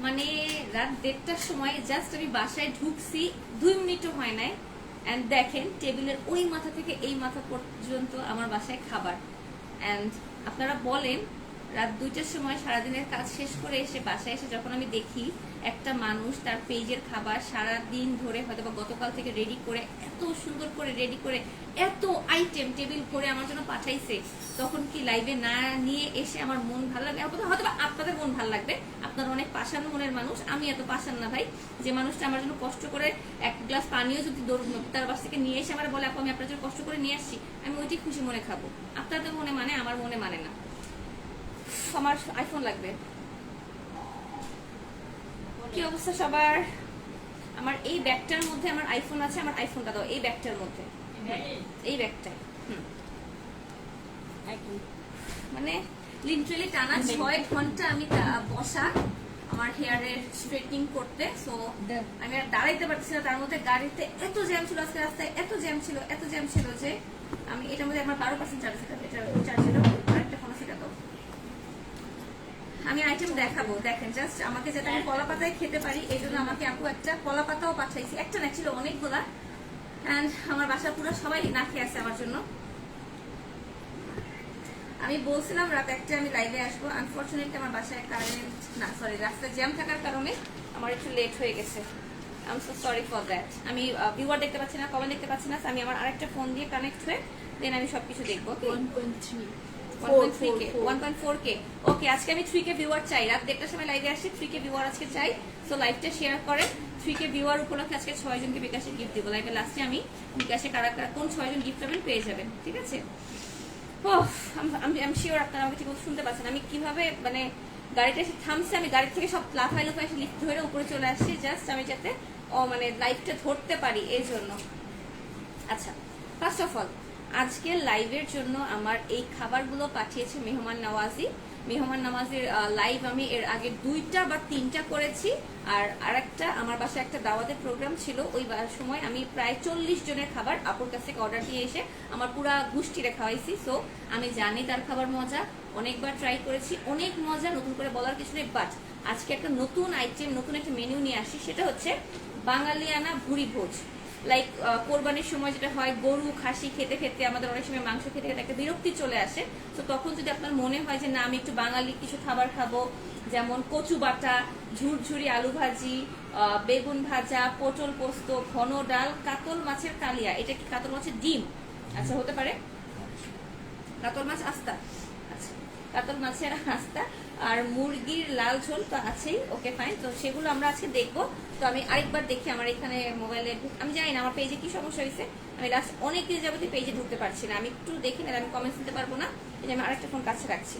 মানে রাত 1:30টার সময় জাস্ট আমি বাসায় ঢুকছি, 2 মিনিটও হয় নাই, অ্যান্ড দেখেন টেবিলের ওই মাথা থেকে এই মাথা পর্যন্ত আমার বাসায় খাবার। অ্যান্ড আপনারা বলেন রাত 2টার সময় সারাদিনের কাজ শেষ করে এসে বাসায় এসে যখন আমি দেখি একটা মানুষ তার পেজের খাবার সারাদিন ধরে হয়তো বা গতকাল থেকে রেডি করে এত সুন্দর করে রেডি করে এত আইটেম টেবিল করে আমার জন্য পাঠাইছে, তখন কি লাইভে না নিয়ে এসে আমার মন ভালো লাগবে? হয়তো বা আপনাদের মন ভালো লাগবে, আপনারা অনেক পাষাণ মনের মানুষ, আমি এত পাষাণ না ভাই। যে মানুষটা আমার জন্য কষ্ট করে এক গ্লাস পানিও যদি তার বাস থেকে নিয়ে এসে আমার বলে আপু আমি আপনার জন্য কষ্ট করে নিয়ে আসছি, আমি ওইটি খুশি মনে খাবো। আপনাদের মনে মানে, আমার মনে মানে না। আমার আইফোন লাগবে। কি অবস্থা সবার? আমার এই ব্যাগটার মধ্যে আমার আইফোন আছে, আমার আইফোনটা দাও এই ব্যাগটার মধ্যে, এই ব্যাগটায়। মানে লিটারালি টানা 6 ঘন্টা আমি বসা আমার হেয়ারের স্ট্রেটনিং করতে। সো আমি আর দাঁড়াইতে পারছি না, তার মধ্যে গাড়িতে এত জ্যাম ছিল, আজকে রাস্তায় এত জ্যাম ছিল যে আমি এটার মধ্যে আমার 12% চার্জ ছিল, এটা চার্জ ছিল আরেকটা ফোন সেটা দাও। আমি আইটেম দেখাবো, দেখেন জাস্ট আমাকে যাতে আমি কলা পাতায় খেতে পারি এই জন্য আমাকে আপু একটা কলা পাতাও পাঠাইছি, একটা না ছিল অনেকগুলা। অ্যান্ড আমার বাসা পুরো সবাই না খেয়ে আছে আমার জন্য। আমি বলছিলাম রাত 1টা আমি লাইভে আসবো, আনফরচুনেটলি আমার বাসায় কারেন্ট না, সরি, রাস্তায় জ্যাম থাকার কারণে আমার একটু লেট হয়ে গেছে। I am so sorry for that. আমি ভিউয়ার দেখতে পাচ্ছি না, কমেন্ট দেখতে পাচ্ছি না, আমি আমার আরেকটা ফোন দিয়ে কানেক্ট হয়ে দেন আমি সবকিছু দেখবো। 1.4K ওকে। আজকে আমি 3K ভিউয়ার চাই, রাত 1টার সময় লাইভে আসি, 3K ভিউয়ার আজকে চাই। সো লাইভটা শেয়ার করেন। 3K ভিউয়ার উপলক্ষে আজকে 6 জনকে বিকাশে গিফট দেবো। লাইভে লাস্টে আমি বিকাশে কারা কারা কোন 6 জন গিফট পাবেন পেয়ে যাবেন, ঠিক আছে? আমি শিওর আপনারা আমাকে ঠিক মতো শুনতে পাচ্ছেন। আমি কিভাবে মানে গাড়িটা এসে থামছে, আমি গাড়ি থেকে সব লাফাই এসে লিফট ধরে উপরে চলে আসছি, জাস্ট আমি যাতে মানে লাইভটা ধরতে পারি এই জন্য। আচ্ছা, ফার্স্ট অফ অল আজকে লাইভের জন্য আমার এই খাবারগুলো পাঠিয়েছে মেহমান নওয়াজের লাইভ আমি এর আগে 2টা বা 3টা করেছি। আর আরেকটা আমার বাসায় একটা দাওয়াতের প্রোগ্রাম ছিল, ওই সময় আমি প্রায় 40 জনের খাবার আপুর কাছ থেকে অর্ডার দিয়ে এসে আমার পুরা গোষ্ঠীরে খাওয়াইছি। সো আমি জানি তার খাবার মজা, অনেকবার ট্রাই করেছি, অনেক মজা, নতুন করে বলার কিছু নেই। বাট আজকে একটা নতুন আইটেম, নতুন একটা মেনু নিয়ে আসি, সেটা হচ্ছে বাঙালিয়ানা ভুরি ভোজ। লাইক কোরবানির সময় যেটা হয়, গরু খাসি খেতে খেতে আমাদের অনেক সময় মাংস খেতে খেতে একটা বিরক্তি চলে আসে। তো তখন যদি আপনার মনে হয় যে না আমি একটু বাঙালি কিছু খাবার খাবো, যেমন কচু বাটা, ঝুরঝুরি আলু ভাজি, বেগুন ভাজা, পটল পোস্ত, ঘন ডাল, কাতল মাছের কালিয়া, এটা কি কাতল মাছের ডিম? আচ্ছা হতে পারে, কাতল মাছ আস্তা, আচ্ছা কাতল মাছের আস্তা, আর মুরগির লাল ঝোল তো আছেই। ওকে ফাইন, তো সেগুলো আমরা আজকে দেখবো। তো আমি আরেকবার দেখি আমার এখানে মোবাইলে, আমি জানি না আমার পেজে কি সমস্যা হয়েছে, আমি লাস্ট অনেক দিন যাবতীয় পেজে ঢুকতে পারছি না। আমি একটু দেখি না, আমি কমেন্টস দিতে পারবো না, এই যে আমি আরেকটা ফোন কাছে রাখছি।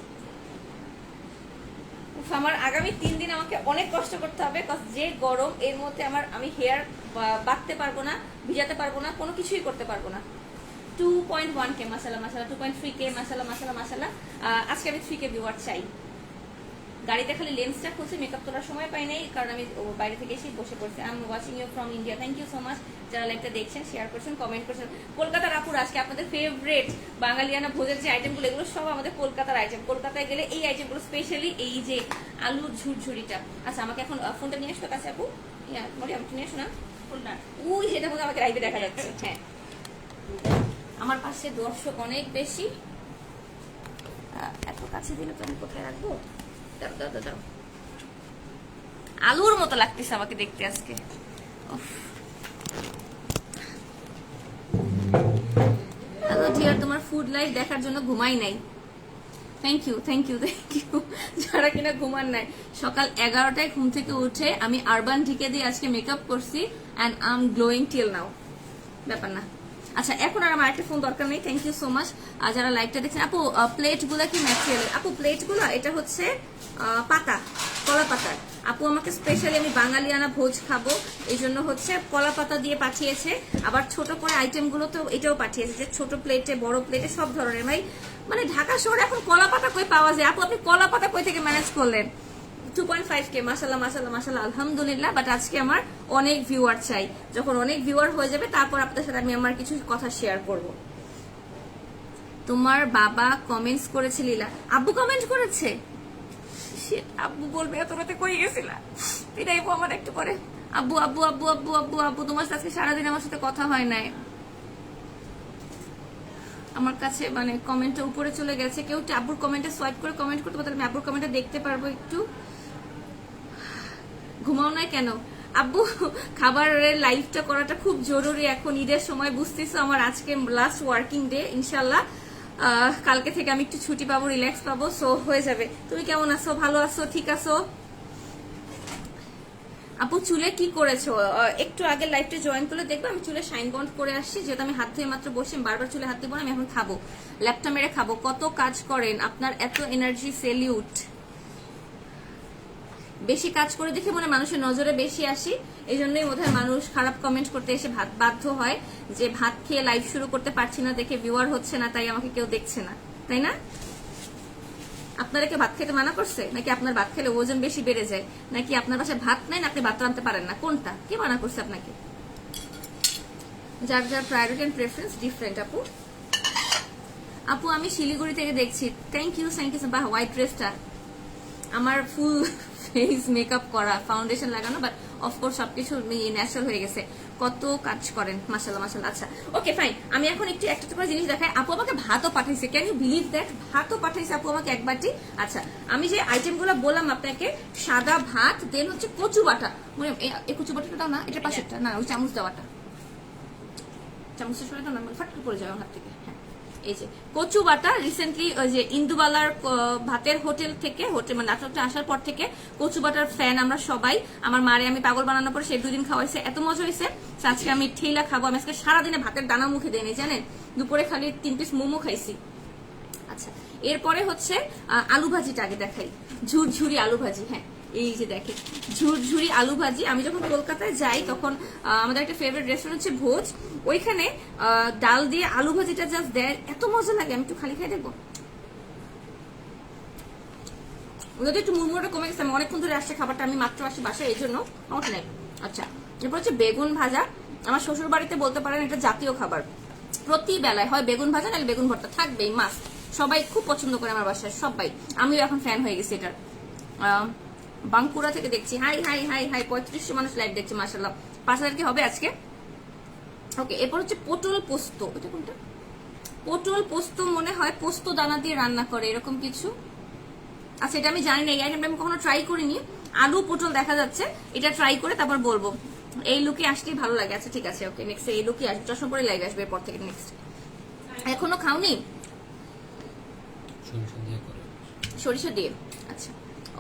আমার আগামী 3 দিন আমাকে অনেক কষ্ট করতে হবে, যে গরম, এর মধ্যে আমি হেয়ার বাঁধতে পারবো না, ভিজাতে পারবো না, কোনো কিছুই করতে পারবো না। 2.1K মাসালা, 2.3K মাসালা। আজকে আমি 3K ভিউয়ার চাই। গাড়িতে খালি লেন্সটা খুলছি, মেকআপ তোলার সময় পাই নাই, কারণ আমি বাইরে থেকে এসে বসে পড়ছি। I am watching you from India, thank you so much যারা লাইভটা দেখছেন, শেয়ার করছেন, কমেন্ট করছেন। কলকাতার আপুর আজকে আপনাদের ফেভারিট বাঙালিয়ানা ভোজের যে আইটেমগুলো, এগুলো সব আমাদের কলকাতার আইটেম। কলকাতায় গেলে এই আইটেমগুলো, স্পেশালি এই যে আলুর ঝুরঝুরিটা। আচ্ছা আমাকে এখন ফোনটা নিয়ে আসতো কাছে আপু, মরি আমাকে নিয়ে আসো না ফোনটা, ওই যেটা মধ্যে আমাকে লাইভে দেখা যাচ্ছে। হ্যাঁ, আমার পাশে দর্শক অনেক বেশি, এত কাছে দিলে তো আমি কোথায় রাখবো? দাও, আলুর মতো লাগতেছে আমাকে দেখতে আজকে। হ্যালো ডিয়ার, তোমার ফুড লাইভ দেখার জন্য ঘুমাই নাই। থ্যাংক ইউ যারা কিনা ঘুমান নাই। সকাল 11টায় ঘুম থেকে উঠে আমি আরবান ঢিকে দিয়ে আজকে মেকআপ করছি, and I am glowing till now. ব্যাপার না। আচ্ছা এখন আর আমার একটা ফোন দরকার নেই, থ্যাংক ইউ সো মাচ। আর যারা লাইভটা দেখছেন, আপু প্লেটগুলো কি ম্যাটেরিয়াল? আপু প্লেটগুলো এটা হচ্ছে পাতা, কলা পাতার। আপু আমাকে স্পেশালি, আমি বাঙালিয়ানা ভোজ খাবো এই জন্য হচ্ছে কলা পাতা দিয়ে পাঠিয়েছে। আবার ছোট করে আইটেমগুলো তো এটাও পাঠিয়েছে, যে ছোট প্লেটে বড় প্লেটে সব ধরনের। ভাই মানে ঢাকা শহরে এখন কলা পাতা কই পাওয়া যায়? আপু আপনি কলা পাতা কই থেকে ম্যানেজ করলেন? 2.5K মাশাআল্লাহ আলহামদুলিল্লাহ। বাট আজকে আমার অনেক ভিউয়ার চাই, যখন অনেক ভিউয়ার হয়ে যাবে তারপর আপনাদের সাথে আমি আমার কিছু কথা শেয়ার করব। তোমার বাবা কমেন্টস করেছে লীলা, আব্বু কমেন্ট করেছে, শিট, আব্বু বলবে এত রাতে কই গেছিলা, পিটাইবো আমার একটু পরে। আব্বু আব্বু আব্বু আব্বু আব্বু আব্বু তোমার সাথে আজকে সারাদিন আমার সাথে কথা হয় নাই। আমার কাছে মানে কমেন্টটা উপরে চলে গেছে, কেউ আব্বুর কমেন্টে সোয়াইপ করে কমেন্ট করতে পারলে আমি আব্বুর কমেন্টটা দেখতে পারবো একটু। ঘুমাও না কেন আব্বু? খাবারের লাইফটা করাটা খুব জরুরি এখন ঈদের সময়, বুঝতেছো আমার আজকে লাস্ট ওয়ার্কিং ডে, ইনশাল্লাহ কালকে থেকে আমি একটু ছুটি পাবো, রিল্যাক্স পাবো, সো হয়ে যাবে। তুমি কেমন আছো? ভালো আছো? ঠিক আছো? আপু চুলে কি করেছো? একটু আগে লাইভটা জয়েন করলে দেখবো আমি চুলে শাইন বন্ড করে আসছি, যেহেতু আমি হাত ধুয়ে মাত্র বসে, বারবার চুলে হাত দিব না, আমি এখন খাবো, ল্যাপটা মেরে খাবো। কত কাজ করেন, আপনার এত এনার্জি, সেলিউট। বেশি কাজ করে দেখে মনে মানুষের নজরে বেশি আসি, এই জন্যই বোধহয় মানুষ খারাপ কমেন্ট করতে এসে বাধ্য হয় যে ভাত খেয়ে লাইভ শুরু করতে পারছি না দেখে ভিউয়ার হচ্ছে না, তাই আমাকে কেউ দেখছে না, তাই না? আপনারা কি ভাত খেতে মানা করছে নাকি আপনার ভাত খেলে ওজন বেশি বেড়ে যায়, নাকি আপনার বাসায় ভাত নাই না আপনি ভাত রাঁধতে পারেন না, কোনটা? কে মানা করছে আপনাকে? যার যার প্রায়োরিটি এন্ড প্রেফারেন্স ডিফারেন্ট। আপু আপু আমি শিলিগুড়ি থেকে দেখছি। থ্যাংক ইউ বাহ, হোয়াইট ড্রেসটা আমার ফুল ফেস মেকআপ করা, ফাউন্ডেশন লাগানো, বাট অফকোর্স সবকিছু ন্যাচারাল হয়ে গেছে। কত কাজ করেন, মাশাআল্লাহ মাশাআল্লাহ। আচ্ছা ওকে ফাইন, আমি এখন একটু একটা করে জিনিস দেখাই। আপু আমাকে ভাতও পাঠাইছে, ক্যান ইউ বিলিভ দ্যাট? ভাতও পাঠাইছে আপু আমাকে এক বাটি। আচ্ছা আমি যে আইটেমগুলো বললাম আপনাকে, সাদা ভাত, দেন হচ্ছে কচু বাটা, মানে এই কচু বাটাটা দাও না, এটা পাশেরটা না, ওই চামচ দেওয়াটা, চামচের সরে দাও না, ফাট করে যাবে হাত থেকে। হ্যাঁ এই যে কচু বাটা, রিসেন্টলি ওই যে ইন্দুবালার ভাতের হোটেল থেকে, হোটেল মানে নাটকটা আসার পর থেকে কচু বাটার ফ্যান আমরা সবাই। আমার মারে আমি পাগল বানানোর পর সে 2 দিন খাওয়াইছে, এত মজা হয়েছে। আজকে আমি ঠেলা খাবো, আমি আজকে সারাদিনে ভাতের দানা মুখে দেয়নি জানেন, দুপুরে খালি 3 পিস মোমো খাইছি। আচ্ছা এরপরে হচ্ছে আলু ভাজিটা আগে দেখাই, ঝুরঝুরি আলু ভাজি। হ্যাঁ এই যে দেখেন ঝুরঝুরি আলু ভাজি। আমি যখন কলকাতায় যাই তখন আমাদের একটা ফেভারিট রেস্টুরেন্ট হচ্ছে ভোজ, ওইখানে ডাল দিয়ে আলু ভাজিটা জাস্ট দেয়, এত মজা লাগে। আমি একটু খালি খাই দেখবো, ওদের একটু মুড়মুড়টা কমে গেছে, আমি অনেকক্ষণ ধরে আসছে খাবারটা, আমি মাত্র আসি বাসায়, এই জন্য আমার নেই। আচ্ছা এরপর হচ্ছে বেগুন ভাজা, আমার শ্বশুর বাড়িতে বলতে পারেন এটা জাতীয় খাবার, প্রতি বেলায় হয় বেগুন ভাজা নাহলে বেগুন ভর্তা থাকবেই, মাস্ট। সবাই খুব পছন্দ করে আমার বাসায়, সবাই। আমিও এখন ফ্যান হয়ে গেছি এটার। বাঁকুড়া থেকে দেখছি, হাই হাই হাই হাই, 3500 মানুষ লাইভ দেখছে, মাশাআল্লাহ। 5000 কি হবে আজকে? ওকে এরপর হচ্ছে পটল পোস্ত, এটা কোনটা? পটল পোস্ত মনে হয় পোস্ত দানা দিয়ে রান্না করে এরকম কিছু। আচ্ছা এটা আমি জানি না, এই আইটেমটা আমি কখনো ট্রাই করিনি। আলু পটল দেখা যাচ্ছে, এটা ট্রাই করে তারপর বলবো। এই লুকে আসলেই ভালো লাগে। আচ্ছা ঠিক আছে ওকে, নেক্সট এই লুকে আসবে, চশমা পরে লাইভ আসবে এরপর থেকে। নেক্সট এখনো খাওনি? সরিষা দিয়ে, আচ্ছা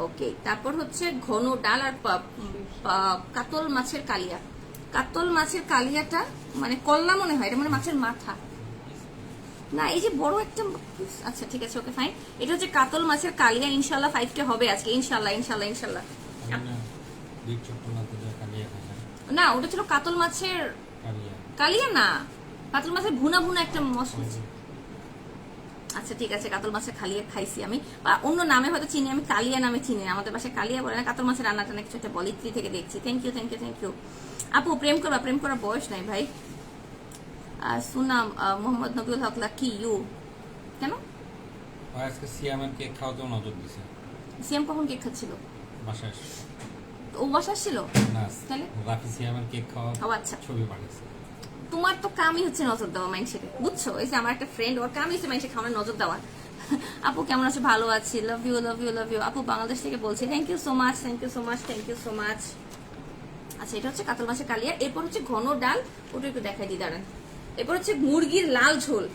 ওকে। তারপর হচ্ছে ঘন ডাল আর কাতল মাছের কালিয়া। কাতল মাছের কালিয়াটা মানে কল্লা মনে হয়, এটা মানে মাছের মাথা না, এই যে বড় একটা। আচ্ছা ঠিক আছে ওকে ফাইন, এটা হচ্ছে কাতল মাছের কালিয়া। ইনশাল্লাহ 5টা হবে আজকে, ইনশাল্লাহ ইনশাল্লাহ ইনশাল্লাহ। না ওটা ছিল কাতল মাছের কালিয়া, না কাতল মাছের ভুনা ভুনা একটা মশলা। আচ্ছা ঠিক আছে, কাতল মাছের কালিয়া খাইছি আমি, অন্য নামে হয়তো চিনি, আমি কালিয়া নামে চিনি, আমাদের বাসায় কালিয়া বলে না, কাতল মাছের রান্নাটা না কিছু একটা বলে, ইত্রি থেকে দেখছি। Thank you thank you thank you. আপু প্রেম করবা, প্রেম করার বয়স নাই ভাই। সুনাম মোহাম্মদ নবীউল হক লাকি ইউ, কেন? আজকে সিয়ামের কেক খাওয়াতেও নজর দিছে। সিয়াম কখন কেক খাচ্ছিল? বাসায় ও বাসায় ছিল না, তাহলে রাফি সিয়ামের কেক খাওয়া, ও আচ্ছা। ছবি পাঠিয়েছে। তোমার তো কামই হচ্ছে নজর দেওয়া মানুষের, বুঝছো? এই যে আমার একটা ফ্রেন্ড, ওর কামই হচ্ছে মানুষের খাওয়ানোর নজর দেওয়া। আপু কেমন আছো? ভালো আছি, love you love you love you. আপু বাংলাদেশ থেকে বলছি, thank you so much thank you so much thank you so much. আচ্ছা এটা হচ্ছে কাতল মাছের কালিয়া। এরপর হচ্ছে ঘন ডাল, ওটা একটু দেখাই দিই দাঁড়ান। এরপর হচ্ছে মুরগির লাল ঝোল।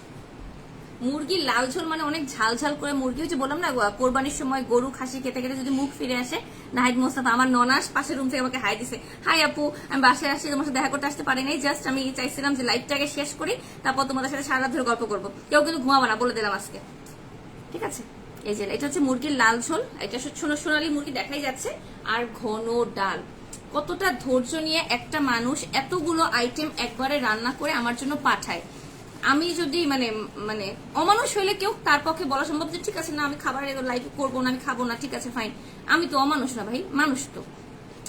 মুরগির লাল ঝোল মানে অনেক ঝাল ঝাল করে মুরগি হচ্ছে, বললাম না কোরবানির সময় গরু খাসি খেতে খেতে যদি মুখ ফিরে আসে। নাহিদ মোস্তাফা আমার ননাস পাশের রুম থেকে আমাকে হাই দিছে, হাই আপু আমি বাসায় আসছি, তোমার সাথে দেখা করতে আসতে পারি নাই, জাস্ট আমি চাইছিলাম যে লাইভটাকে শেষ করি, তারপর তোমাদের সাথে সারা রাত ধরে গল্প করবো। কেউ কিন্তু ঘুমাবো না বলে দিলাম আজকে, ঠিক আছে? এই যে এটা হচ্ছে মুরগির লাল ঝোল, এটা সোনালী মুরগি দেখাই যাচ্ছে, আর ঘন ডাল। কতটা ধৈর্য নিয়ে একটা মানুষ এতগুলো আইটেম একবারে রান্না করে আমার জন্য পাঠায়। আমি যদি মানে মানে অমানুষ হইলে কেউ তার পক্ষে বলা সম্ভব যে ঠিক আছে না আমি খাবার লাইভ করবো না, আমি খাবো না, ঠিক আছে ফাইন। আমি তো অমানুষ না ভাই, মানুষ তো।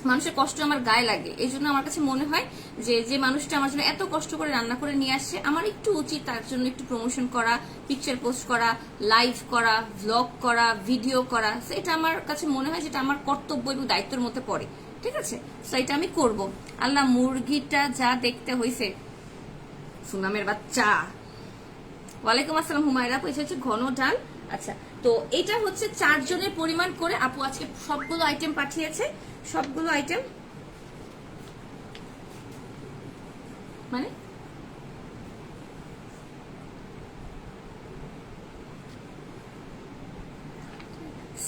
মানুষের কষ্ট আমার গায়ে লাগে। এই জন্য আমার কাছে মনে হয় যে যে মানুষটা আমার জন্য এত কষ্ট করে রান্না করে নিয়ে আসে, আমার একটু উচিত তার জন্য একটু প্রমোশন করা, পিকচার পোস্ট করা, লাইভ করা, ভ্লগ করা, ভিডিও করা। এটা আমার কাছে মনে হয় যেটা আমার কর্তব্য এবং দায়িত্বের মধ্যে পড়ে। ঠিক আছে, তো এটা আমি করব। আল্লাহ, মুরগিটা যা দেখতে হয়েছে, সুনামের বাচ্চা। ওয়ালাইকুম আসসালাম হুমায়রা আপু, এটা হচ্ছে ঘন ডাল। আচ্ছা, তো এটা হচ্ছে 4 জনের পরিমাণ করে আপু আজকে সবগুলো আইটেম পাঠিয়েছে। সবগুলো আইটেম মানে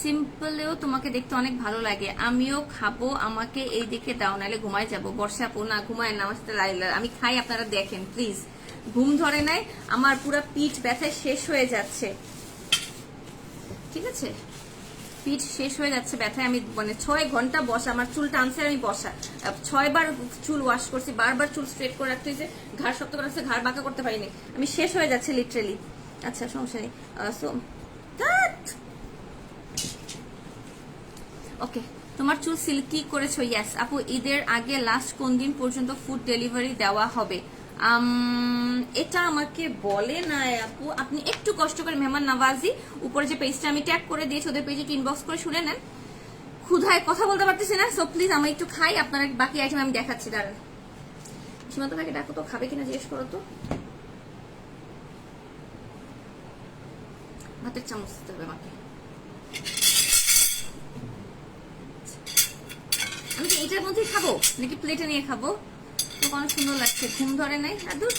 সিম্পলেও তোমাকে দেখতে অনেক ভালো লাগে, আমিও খাবো, আমাকে এই দিকে দাও, নাহলে ঘুমায় যাবো। বর্ষা আপু, না ঘুমায় না, আমার সাথে আমি খাই, আপনারা দেখেন প্লিজ। ঘুম ধরে নাই, আমার পুরো পিঠ ব্যথায় শেষ হয়ে যাচ্ছে। ঠিক আছে, পিঠ শেষ হয়ে যাচ্ছে ব্যথায়। আমি মানে 6 ঘন্টা বসা, আমার চুল টানছে, আমি বসা 6 বার চুল ওয়াশ করছি, বারবার চুল স্ট্রেট করে রাখতে হয়েছে, ঘাড় শক্ত করে রাখছে, ঘাড় বাঁকা করতে পারিনি, আমি শেষ হয়ে যাচ্ছে লিটারেলি। আচ্ছা, সমস্যা নেই। ওকে, তোমার চুল সিল্কি করেছো? ইয়েস আপু। ঈদের আগে লাস্ট কোন দিন পর্যন্ত ফুড ডেলিভারি দেওয়া হবে? এটা আমাকে বলে না আপু, আপনি একটু কষ্ট করে মেহমান নওয়াজি উপরে যে পেজটা আমি ট্যাগ করে দিয়েছি, ওদের পেজে ইনবক্স করে শুনে নেন। ক্ষুধায় কথা বলতে পারতেছি না, সো প্লিজ আমি একটু খাই, আপনারা বাকি আইটেম আমি দেখাচ্ছি। দাঁড়ান, সীমান্ত ভাইকে ডাকো তো, খাবে কিনা জিজ্ঞেস করো তো। ভাতের চামচ দিতে হবে আমাকে। আমি কি এটার মধ্যেই খাবো নাকি প্লেটে নিয়ে খাবো? তো অনেক সুন্দর লাগছে, ঘুম ধরে নাই। আর দুধ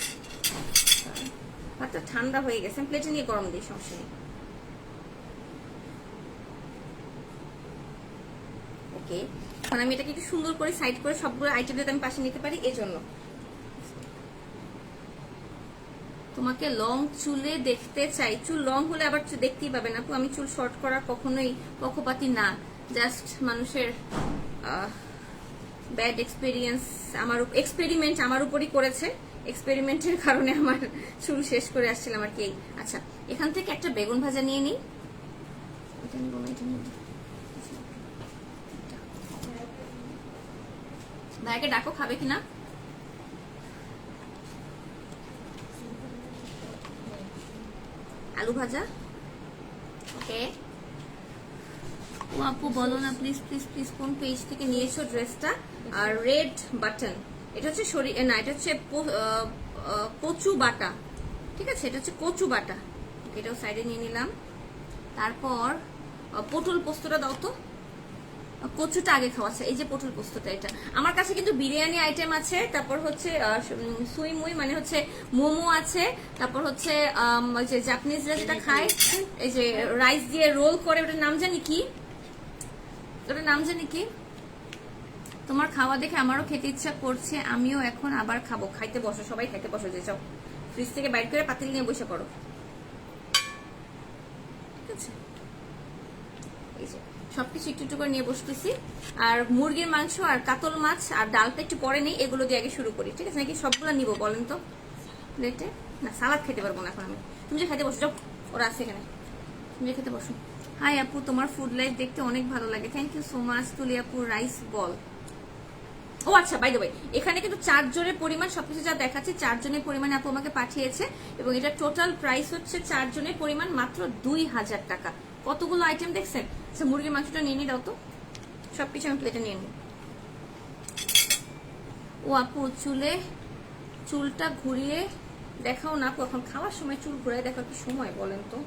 ভাতটা ঠান্ডা হয়ে গেছে, প্লেটে নিয়ে গরম দিই, সমস্যা নেই। ওকে, এখন আমি এটাকে একটু সুন্দর করে সাইড করে সবগুলো আইটেম যাতে আমি পাশে নিতে পারি, এজন্য। তোমাকে লং চুলে দেখতে চাই। চুল লং হলে আবার দেখতেই পাবে না আপু, আমি চুল শর্ট করার কখনোই পক্ষপাতী না, জাস্ট মানুষের ব্যাড এক্সপেরিয়েন্স, আমার এক্সপেরিমেন্ট আমার উপরই করেছে, এক্সপেরিমেন্টের কারণে আমার চুল শেষ করে আসছিলাম আর কি। আচ্ছা, এখান থেকে একটা বেগুন ভাজা নিয়ে নিই। ভাইকে ডাকো, খাবে কিনা। আলু ভাজা। ওকে, ও আপু বলো না প্লিজ প্লিজ প্লিজ, কোন পেজ থেকে নিয়েছো ড্রেসটা? আর রেড বাটন, এটা হচ্ছে না, এটা হচ্ছে কচু বাটা। ঠিক আছে, এটা হচ্ছে কচু বাটা, এটাও সাইডে নিয়ে নিলাম। তারপর পটল পোস্তটা দাও তো, কচুটা আগে খাওয়াচ্ছে। এই যে পটল পোস্তটা, এটা আমার কাছে কিন্তু বিরিয়ানি আইটেম আছে, তারপর হচ্ছে সুই মুই মানে হচ্ছে মোমো আছে, তারপর হচ্ছে ওই যে জাপানিজরা যেটা খায়, এই যে রাইস দিয়ে রোল করে, ওটার নাম জানি কি, ওটার নাম জানি কি। তোমার খাওয়া দেখে আমারও খেতে ইচ্ছা করছে, আমিও এখন আবার খাবো। খাইতে বসো, সবাই খাইতে বসো, যে যাও ফ্রিজ থেকে বাইর করে পাতিল নিয়ে বসে পড়ো। ঠিক আছে, এই যে সবকিছু একটু একটু করে নিয়ে বসতেছি। আর মুরগির মাংস আর কাতল মাছ আর ডালটা একটু পরে নেই, এগুলো দিয়ে আগে শুরু করি। ঠিক আছে, নাকি সবগুলো নিবো বলেন তো প্লেটে? না, সালাদ খেতে পারবো না এখন আমি। তুমি যে খেতে বসো, যাও, ওরা আছে এখানে, তুমি যে খেতে বসো। হাই আপু, তোমার ফুড লাইফ দেখতে অনেক ভালো লাগে, থ্যাংক ইউ সো মাচ। তুলি আপু রাইস বল। ও আচ্ছা, বাই দ্য ওয়ে, এখানে কিন্তু 4 জনের পরিমাণ সবকিছু যা দেখাচ্ছে 4 জনের পরিমাণ আপু আমাকে পাঠিয়েছে, এবং এটা টোটাল প্রাইস হচ্ছে 4 জনের পরিমাণ মাত্র 2000 টাকা। কতগুলো আইটেম দেখছেন। আচ্ছা, মুরগির মাংসটা নিয়ে নি দাও তো, সবকিছু আমি প্লেটে নিয়ে নিই। ও আপু, চুলটা ঘুরিয়ে দেখাও না আপু, এখন খাওয়ার সময় চুল ঘুরিয়ে দেখার কি সময় বলেন তো?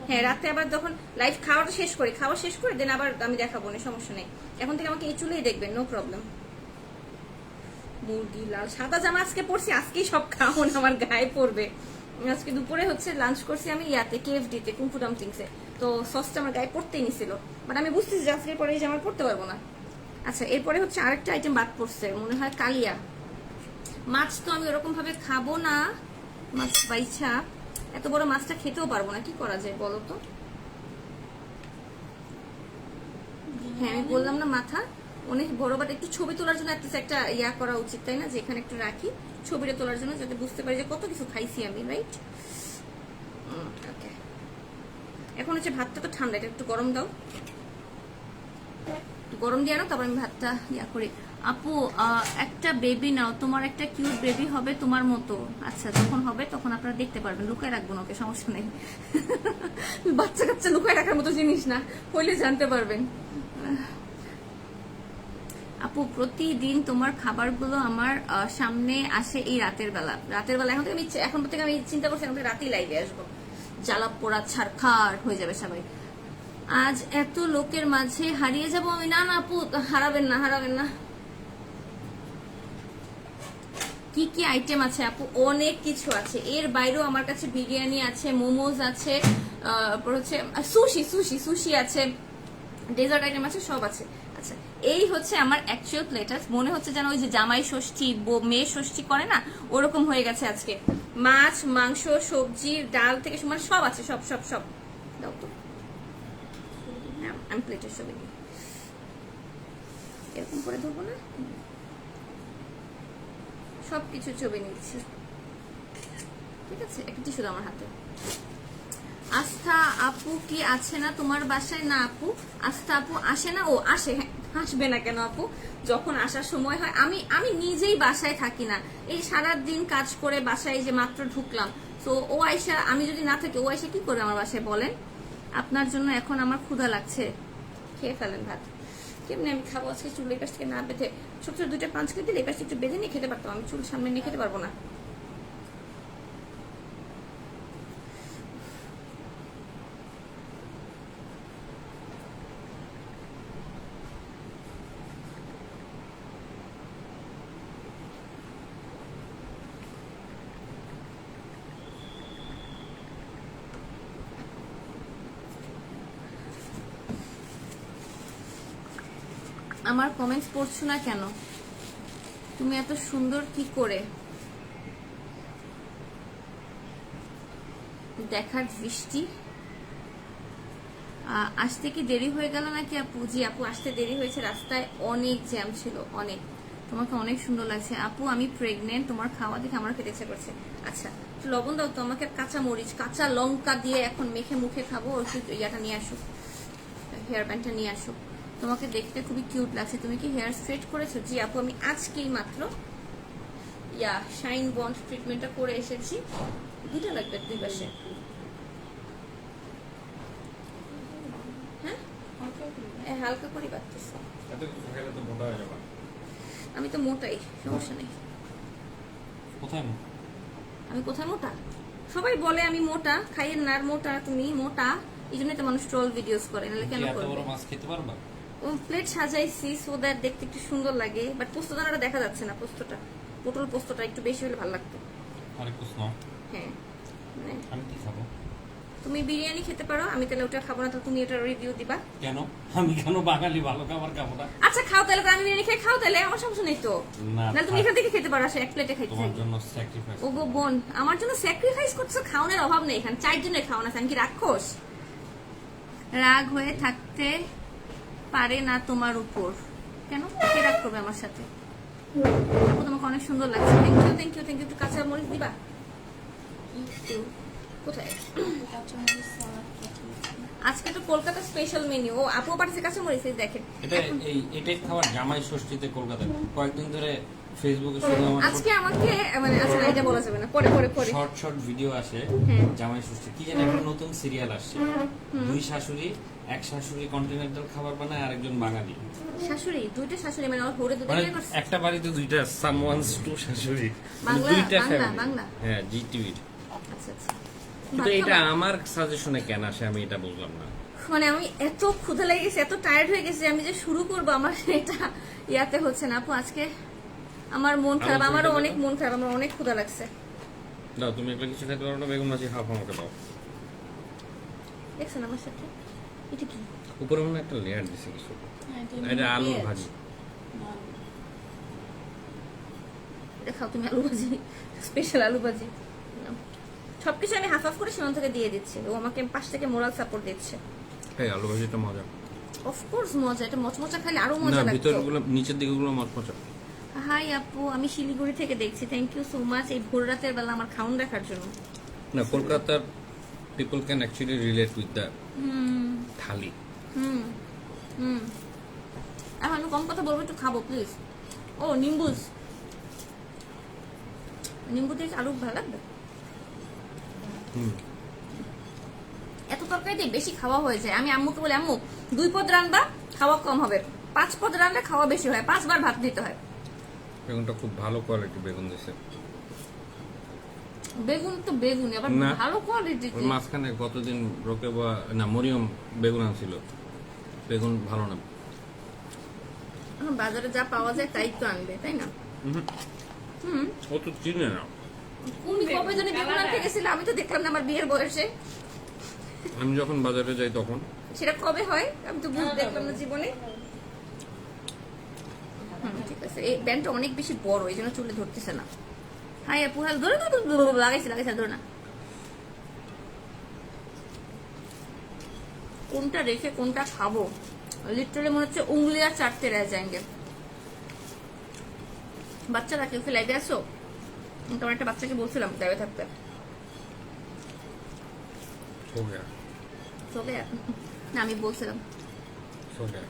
হ্যাঁ, রাতে আবার যখন লাইভ খাওয়াটা শেষ করি, খাওয়া শেষ করে দেন আবার আমি দেখাবো না, সমস্যা নেই। এখন থেকে আমাকে এই চুলেই দেখবেন, নো প্রবলেম। মুরগি লাল সাদা জামা আজকে পরছি, আজকেই সব খাওন আমার গায়ে পড়বে। আজকে দুপুরে হচ্ছে লাঞ্চ করছি আমি ইয়াতে KFD তে, কুমফু ডাম্পলিংসে, তো সসটা আমার গায়ে পড়তেই নিছিল, বাট আমি বুঝতেছি যে আজকের পরে এই জামা পড়তে পারবো না। আচ্ছা, এরপরে হচ্ছে আরেকটা আইটেম বাদ পড়ছে, মনে হয় কালিয়া মাছ। তো আমি ওরকম ভাবে খাবো না মাছ বাইছা, এত বড় মাছটা খেতেও পারবো না, কি করা যায় বলো তো? হ্যাঁ, আমি বললাম না মাথা অনেক বড়, বাট একটু ছবি তোলার জন্য একটা ইয়া করা উচিত, তাই না? যে এখানে একটু রাখি ছবিটা তোলার জন্য, যাতে বুঝতে পারি যে কত কিছু খাইছি আমি, রাইট? ওকে, এখন হচ্ছে ভাতটা তো ঠান্ডা, এটা একটু গরম দাও। গরম দিয়ে আনো, তারপর আমি ভাতটা ইয়া করি। আপু একটা বেবি নাও, তোমার একটা কিউট বেবি হবে তোমার মতো। আচ্ছা, যখন হবে তখন আপনারা দেখতে পারবেন, লুকায় রাখবো না ওকে, সমস্যা নেই। বাচ্চা কাচ্চা লুকায় রাখার মতো জিনিস না, হইলে জানতে পারবেন। আপু প্রতিদিন তোমার খাবারগুলো আমার সামনে আসে এই রাতের বেলা। এখন থেকে আমি চিন্তা করছি এখন থেকে রাতেই লাইভে আসবো, জ্বালা পোড়া ছাড়খাড় হয়ে যাবে সবাই। আজ এত লোকের মাঝে হারিয়ে যাব আমি? না না আপু, হারাবেন না। কি কি আইটেম আছে আপু? অনেক কিছু আছে, এর বাইরেও আমার কাছে বিরিয়ানি আছে, মোমোজ আছে, হচ্ছে সুশি আছে, ডেজার্ট আইটেম আছে, সব আছে। আচ্ছা, এই হচ্ছে আমার অ্যাকচুয়াল প্লেটার। মনে হচ্ছে যেন ওই যে জামাই ষষ্ঠী মেয়ে ষষ্ঠী করে না, ওরকম হয়ে গেছে আজকে। মাছ, মাংস, সবজি, ডাল থেকে মানে সব আছে, সব সব সব। দাও তো, আমি প্লেটের ছবি দিই, এরকম করে ধরবো না, সবকিছু ছবি নিচ্ছি, ঠিক আছে? একটা টিস্যু দাও আমার হাতে। আস্থা আপু কি আছে না তোমার বাসায়? না আপু, আস্থা আপু আসে না। ও আসে, হ্যাঁ, আসবে না কেন আপু, যখন আসার সময় হয়। আমি নিজেই বাসায় থাকি না, এই সারাদিন কাজ করে বাসায় যে মাত্র ঢুকলাম। তো ও আয়সা, আমি যদি না থাকি ও আয়সা কি করে আমার বাসায় বলেন? আপনার জন্য এখন আমার ক্ষুধা লাগছে, খেয়ে ফেলেন ভাত। কেমনি আমি খাবো আজকে? চুলের পাশ থেকে না বেঁধে ছোট ছোট 2টা 5 কেজি দিলে এই পাশে একটু বেঁধে নিয়ে খেতে পারতাম, আমি চুল সামনে নিয়ে খেতে পারবো না। আমার কমেন্টস পড়ছো না কেন? তুমি এত সুন্দর কি করে? দেখার দৃষ্টি। আসতে কি দেরি হয়ে গেল নাকি আপু? জি আপু, আসতে দেরি হয়েছে, রাস্তায় অনেক জ্যাম ছিল, অনেক। তোমাকে অনেক সুন্দর লাগছে আপু, আমি প্রেগনেন্ট, তোমার খাওয়া দেখে আমার খেতে ইচ্ছে করছে। আচ্ছা, একটু লবণ দাও তো আমাকে, কাঁচা মরিচ, কাঁচা লঙ্কা দিয়ে এখন মেখে মুখে খাবো। একটু ইয়াটা নিয়ে আসো, হেয়ার ব্যান্ডটা নিয়ে আসো। তোমাকে দেখতে খুবই কিউট লাগছে। তুমি কি হেয়ার স্ট্রেট করেছো? জি আপু, আমি আজকেই মাত্র শাইন বন্ড ট্রিটমেন্টটা করে এসেছি। 2টা লাগবে 2 পাশে। হ্যাঁ, হালকা করে বাড়তেছে। আমি তো মোটাই, সমস্যা নেই। কোথায় না? আমি কোথায় মোটা? সবাই বলে আমি মোটা, খাইয়ের না, আর মোটা তুমি মোটা, এই জন্যই তো মানুষ ট্রল ভিডিওস করে, নাহলে কেন এত করবে? বড় মাছ খেতে পারবা? প্লেট সাজাইছি সো দ্যাট দেখতে একটু সুন্দর লাগে, বাট পোস্তদানাটা দেখা যাচ্ছে না। পোস্তটা, পটল পোস্তটা একটু বেশি হলে ভালো লাগতো। আরেক প্রশ্ন, হ্যাঁ, মানে আমি কি খাবো? তুমি বিরিয়ানি খেতে পারো, আমি তাহলে ওটা খাবো না, তো তুমি এটা রিভিউ দিবা। কেন? আমি কেন বাঙালি ভালো খাবার খাবো না? আচ্ছা খাও তাহলে, আমি বিরিয়ানি খাই, খাও তাহলে, আমার সমস্যা নেই তো। না তুমি এখান থেকে খেতে পারো, আসে 1 প্লেটে খাইতে তোমার থাকি। জন্য স্যাক্রিফাইস। ও গো বোন, আমার জন্য স্যাক্রিফাইস করছো? খাওয়ানোর অভাব নেই এখানে, 4 জনের খাওয়ানো আছে, আমি কি রাক্ষস? রাগ হয়ে থাকতে পারে না তোমার উপর, কেন? কে রাগ করবে আমার সাথে? আপু তোমাকে অনেক সুন্দর লাগছে, thank you thank you thank you. একটু কাঁচা মরিচ দিবা? কোথায়? আজকে তো কলকাতা স্পেশাল মেনু। ও আপু পাঠিয়েছে কাঁচা মরিচ, দেখেন। এটাই খাবার জামাই ষষ্ঠীতে কলকাতায় কয়েকদিন ধরে ফেসবুকে শুধু আমার আজকে আমাকে মানে আচ্ছা না, এটা বলা যাবে না, পরে পরে পরে শর্ট ভিডিও আসে। জামাই ষষ্ঠী কি জানি একটা নতুন সিরিয়াল আসছে, 2 শাশুড়ি, এক শাশুড়ি কন্টিনেন্টাল খাবার বানায়, আরেকজন বাঙালি। শাশুড়ি, 2টা শাশুড়ি মানে আমার হরে দুটো মানে বিয়ে করছে? একটা বাড়িতে 2টা, সামওয়ানস 2 শাশুড়ি, বাংলা, 2টা বাংলা, ফ্যামিলি। বাংলা। হ্যাঁ, জিটিভির। আচ্ছা আচ্ছা। কিন্তু এটা আমার সাজেশনে কেন আসে আমি এটা বুঝলাম না। মানে আমি এত ক্ষুধা লেগে গেছে, এত টায়ার্ড হয়ে গেছে, আমি যে শুরু করবো আমার এটা ইয়াতে হচ্ছে না। আপু আজকে আমার মন খারাপ, আমারও অনেক মন খারাপ, আমার অনেক ক্ষুধা লাগছে। দাও, তুমি একলা কিছু খেতে পারো না? বেগুন ভাজি হাফ আমাকে দাও। দেখছেন আমার সাথে এটা কি? উপরে মনে হয় একটা লেয়ার দিছে কিছু। এটা আলুর ভাজি। এটা খাও তুমি, আলু ভাজি, স্পেশাল আলু ভাজি। সবকিছু আমি হাফ হাফ করে সীমান্ত থেকে দিয়ে দিচ্ছি, ও আমাকে পাশ থেকে মোরাল সাপোর্ট দিচ্ছে। এই আলু ভাজিটা মজা। অফকোর্স মজা, এটা মচমচা খাইলে আরো মজা না, লাগতো। ভিতরগুলো নিচের দিকগুলো মচমচা। হাই আপু, আমি শিলিগুড়ি থেকে দেখছি, থ্যাংক ইউ সো মাচ এই ভোর রাতের বেলা আমার খাউন দেখার জন্য। না, কলকাতার people can actually relate with the thali. এখন আমি কম কথা বলবো, একটু খাবো প্লিজ। ও নিম্বুস, নিম্বু দিয়ে আলু ভালো লাগবে। এত তরকারি দিয়ে বেশি খাওয়া হয়ে যায়। আমি আম্মুকে বলি, আম্মু 2 পদ রান্না খাওয়া কম হবে, 5 পদ রান্না খাওয়া বেশি হয়, 5 বার ভাত দিতে হয়। বেগুনটা খুব ভালো কোয়ালিটি বেগুন দিছে। বেগুন তো বেগুন, আবার না। ভালো কোয়ালিটি। ওর মাঝখানে কতদিন রোকেবা না মরিয়ম বেগুন আনছিল, বেগুন ভালো না। এখন বাজারে যা পাওয়া যায় তাই তো আনবে, তাই না? ও তো চিনে না। তুমি কবে জানি বেগুন আনতে গেছিলে? আমি তো দেখলাম না আমার বিয়ের বয়সে। আমি যখন বাজারে যাই তখন। সেটা কবে হয় আমি তো দেখলাম না জীবনে। ঠিক আছে, এই ব্যান্ডটা অনেক বেশি বড়, এই জন্য চুলে ধরতেছে না। হাই আপু, হ্যাঁ ধরে লাগাইছে ধরে না। কোনটা রেখে কোনটা খাবো, লিটারালি মনে হচ্ছে উঙ্গলি আর চাটতে রয়ে যায়গে। বাচ্চারা কেউ কি লাইভে আসো? তোমার একটা বাচ্চাকে বলছিলাম লাইভে থাকতে। हो गया সো গয়া না, আমি বলছিলাম हो गया।